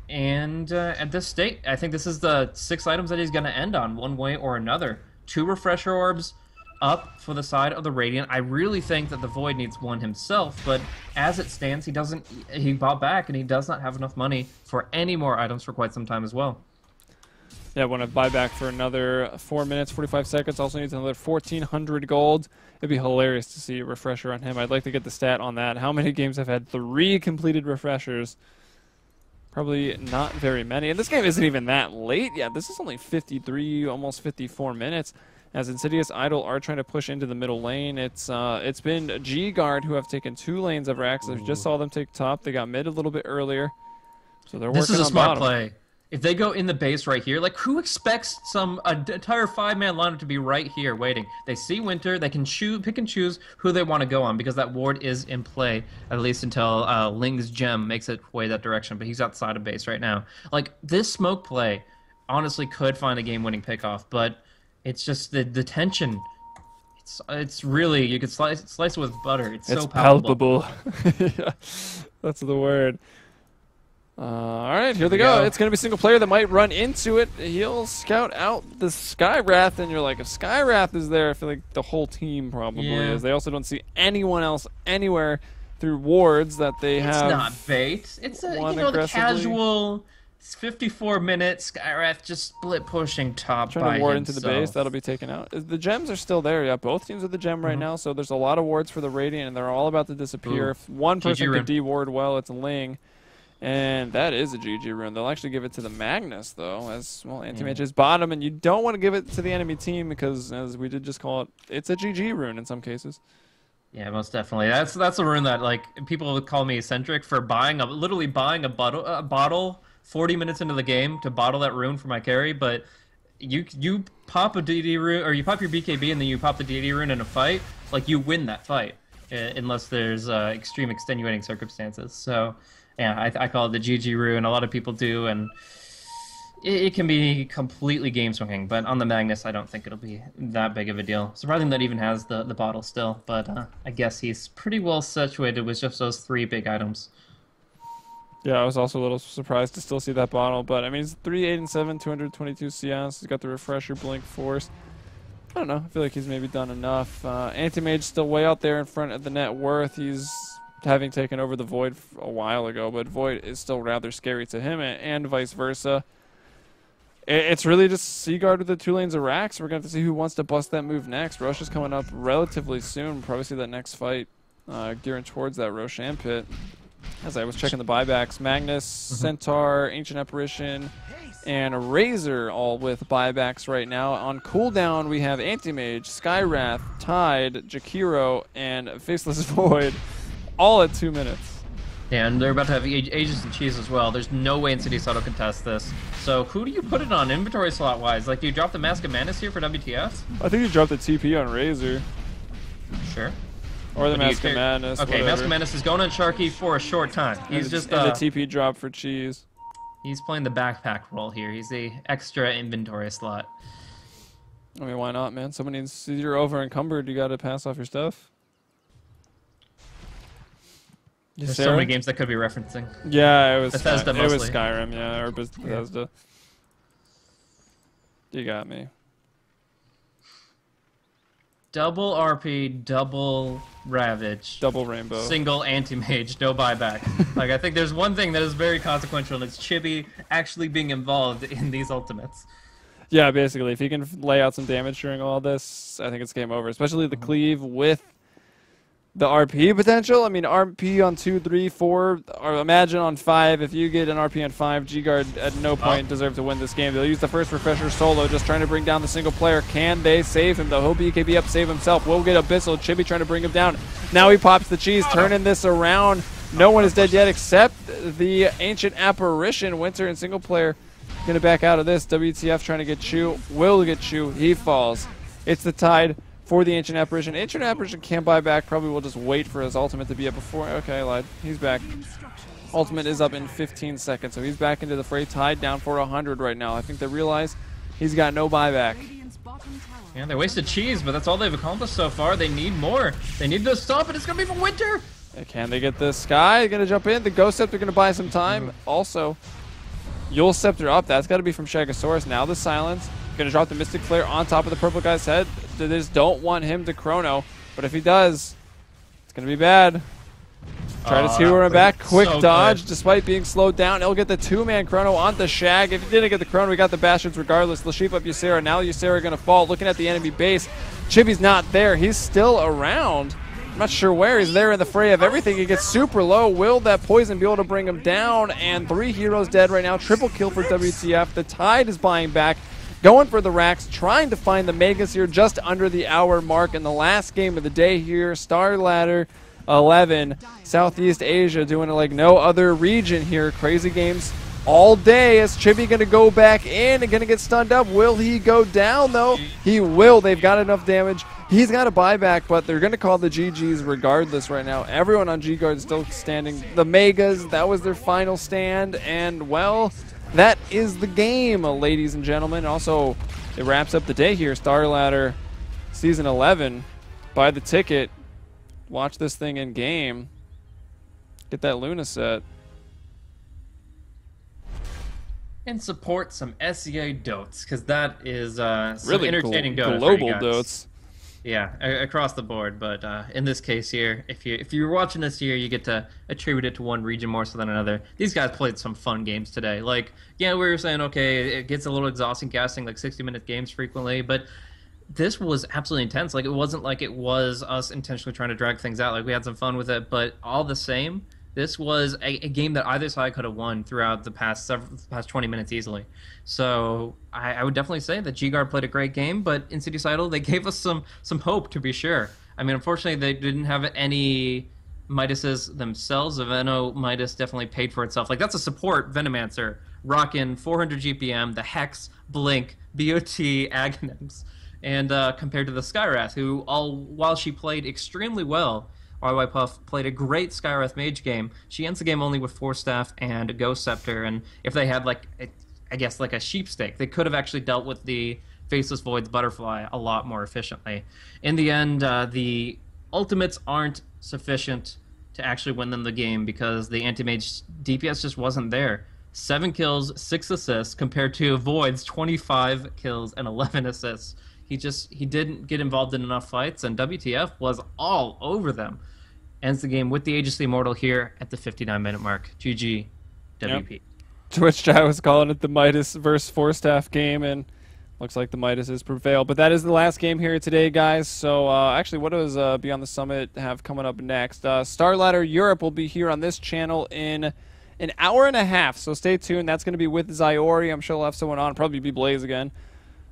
and at this state, I think this is the 6 items that he's going to end on one way or another. 2 refresher orbs up for the side of the Radiant. I really think that the Void needs one himself, but as it stands, he bought back, and he does not have enough money for any more items for quite some time as well. Yeah, want to buy back for another 4 minutes, 45 seconds. Also needs another 1,400 gold. It'd be hilarious to see a refresher on him. I'd like to get the stat on that. How many games have had 3 completed refreshers? Probably not very many. And this game isn't even that late yet. This is only 53, almost 54 minutes. As Insidious Idol are trying to push into the middle lane. It's been G-Guard who have taken 2 lanes of Rax. I just saw them take top. They got mid a little bit earlier. So they're working on bottom. This is a smart play. If they go in the base right here, like, who expects an entire 5-man lineup to be right here waiting? They see Winter, they can pick and choose who they want to go on because that ward is in play, at least until Ling's gem makes it way that direction, but he's outside of base right now. Like, this smoke play honestly could find a game-winning pickoff, but it's just the tension. It's really, you could slice it with butter. It's so palpable. Yeah, that's the word. All right, here they go. It's going to be single player that might run into it. He'll scout out the Skywrath, and you're like, if Skywrath is there, I feel like the whole team probably is. They also don't see anyone else anywhere through wards that they have. It's not bait. It's the casual 54-minute Skywrath just split pushing top trying to ward into the base. That'll be taken out. The gems are still there. Yeah, both teams with the gem right now, so there's a lot of wards for the Radiant, and they're all about to disappear. If one person could de-ward well, it's Ling. And that is a GG rune. They'll actually give it to the Magnus, though, as, well, Anti-Mage is bottom, and you don't want to give it to the enemy team because, as we did just call it, it's a GG rune in some cases. Yeah, most definitely. That's a rune that, like, people would call me eccentric for literally buying a bottle 40 minutes into the game to bottle that rune for my carry, but you pop a DD rune, or you pop your BKB and then you pop the DD rune in a fight, like, you win that fight, unless there's extreme extenuating circumstances. So yeah, I call it the GG rune. A lot of people do, and it can be completely game swinging. But on the Magnus, I don't think it'll be that big of a deal. Surprising that even has the bottle still, but I guess he's pretty well situated with just those 3 big items. Yeah, I was also a little surprised to still see that bottle, but I mean, he's 3, 8, and 7, 222 CS. He's got the refresher, blink, force. I don't know. I feel like he's maybe done enough. Anti-Mage still way out there in front of the net worth. He's having taken over the Void a while ago, but Void is still rather scary to him, and vice versa. It's really just Seaguard with the 2 lanes of Rax. We're going to have to see who wants to bust that move next. Roche is coming up relatively soon. We'll probably see that next fight gearing towards that Roshan pit. As I was checking the buybacks, Magnus, Centaur, Ancient Apparition, and Razor all with buybacks right now. On cooldown, we have Anti-Mage, Skywrath, Tide, Jakiro, and Faceless Void, all at 2 minutes. Yeah, and they're about to have Aegis and Cheese as well. There's no way Insidious Auto can test this. So who do you put it on inventory slot-wise? Like, do you drop the Mask of Manus here for WTF? I think you drop the TP on Razor. Sure. Or the Mask of Madness. Okay, whatever. Mask of Madness is going on Sharky for a short time. He's and just the TP drop for Cheese. He's playing the backpack role here. He's the extra inventory slot. I mean, why not, man? Somebody needs, you're over encumbered. You got to pass off your stuff. There's so many games that could be referencing. Yeah, it was Bethesda it was mostly. Skyrim, yeah, or Bethesda. You got me. Double RP, double Ravage. Double Rainbow. Single anti-mage, no buyback. Like, I think there's one thing that is very consequential, and it's Chibi actually being involved in these ultimates. Yeah, basically, if he can lay out some damage during all this, I think it's game over. Especially the cleave with the RP potential. I mean, RP on 2, 3, 4, or imagine on 5. If you get an RP on 5, G-Guard at no point deserve to win this game. They'll use the first refresher solo, just trying to bring down the single player. Can they save him, though? He'll BKB up, save himself. Will get Abyssal. Chibi trying to bring him down. Now he pops the cheese, turning this around. No one is dead yet except the Ancient Apparition. Winter and single player going to back out of this. WTF trying to get Chu. Will get Chu. He falls. It's the tide for the Ancient Apparition. Ancient Apparition can't buy back. Probably will just wait for his ultimate to be up before. Okay, I lied. He's back. Ultimate is up in 15 seconds, so he's back into the fray. Tied down for 100 right now. I think they realize he's got no buyback. Yeah, they wasted cheese, but that's all they've accomplished so far. They need more. They need to stop it. It's going to be for Winter. Can they get the Sky? Going to jump in. The Ghost Scepter going to buy some time. Also, Yule Scepter up. That's got to be from Shagasaurus. Now the Silence. Going to drop the Mystic Flare on top of the purple guy's head. They just don't want him to chrono. But if he does, it's going to be bad. Try to skewer him back. Quick dodge despite being slowed down. He'll get the 2-man chrono on the Shag. If he didn't get the chrono, we got the Bastards regardless. Lashif up Ysera. Now Ysera going to fall. Looking at the enemy base. Chibi's not there. He's still around. I'm not sure where. He's there in the fray of everything. He gets super low. Will that poison be able to bring him down? And 3 heroes dead right now. Triple kill for WTF. The Tide is buying back. Going for the racks, trying to find the Megas here just under the hour mark in the last game of the day here. Starladder 11, Southeast Asia doing it like no other region here. Crazy games all day. Is Chibi going to go back in and going to get stunned up? Will he go down, though? He will. They've got enough damage. He's got a buyback, but they're going to call the GGs regardless right now. Everyone on G-Guard is still standing. The Megas, that was their final stand, and, well, that is the game, ladies and gentlemen. Also, it wraps up the day here. Starladder Season 11. Buy the ticket. Watch this thing in game. Get that Luna set. And support some SEA dotes, because that is some Really entertaining Dota for you global guys. dotes. Yeah, across the board. But in this case here, if you're watching this here, you get to attribute it to one region more so than another. These guys played some fun games today. Like, yeah, we were saying, okay, it gets a little exhausting casting, like 60-minute games frequently, but this was absolutely intense. Like, it wasn't like it was us intentionally trying to drag things out. Like, we had some fun with it, but all the same, this was a game that either side could have won throughout the past 20 minutes easily. So I would definitely say that G-Guard played a great game, but Insidious Idol, they gave us some hope, to be sure. I mean, unfortunately, they didn't have any Midases themselves. The Veno Midas definitely paid for itself. Like, that's a support Venomancer, rocking 400 GPM, the Hex, Blink, BOT, Aghanims. And compared to the Skywrath, who, while she played extremely well, RY Puff played a great Skywrath Mage game. She ends the game only with 4 Staff and a Ghost Scepter, and if they had, like, I guess, like a sheep stake, they could have actually dealt with the Faceless Void's Butterfly a lot more efficiently. In the end, the ultimates aren't sufficient to actually win them the game because the Anti-Mage DPS just wasn't there. 7 kills, 6 assists, compared to Void's 25 kills and 11 assists. He didn't get involved in enough fights, and WTF was all over them. Ends the game with the Aegis the Immortal here at the 59-minute mark. GG, WP. Yep. Twitch chat was calling it the Midas versus 4-staff game, and looks like the Midas has prevailed. But that is the last game here today, guys. So, actually, what does Beyond the Summit have coming up next? Starladder Europe will be here on this channel in an hour and a half, so stay tuned. That's going to be with Zyori. I'm sure we'll have someone on. Probably be Blaze again.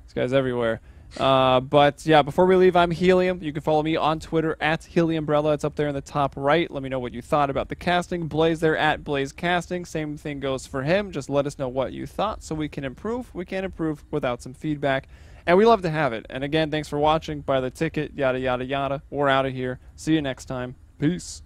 This guy's everywhere. But yeah, before we leave, I'm Helium. You can follow me on Twitter at Heliumbrella. It's up there in the top right. Let me know what you thought about the casting. Blaze there at Blaze Casting. Same thing goes for him. Just let us know what you thought so we can improve. We can't improve without some feedback. And we love to have it. And again, thanks for watching. Buy the ticket, yada, yada, yada. We're out of here. See you next time. Peace.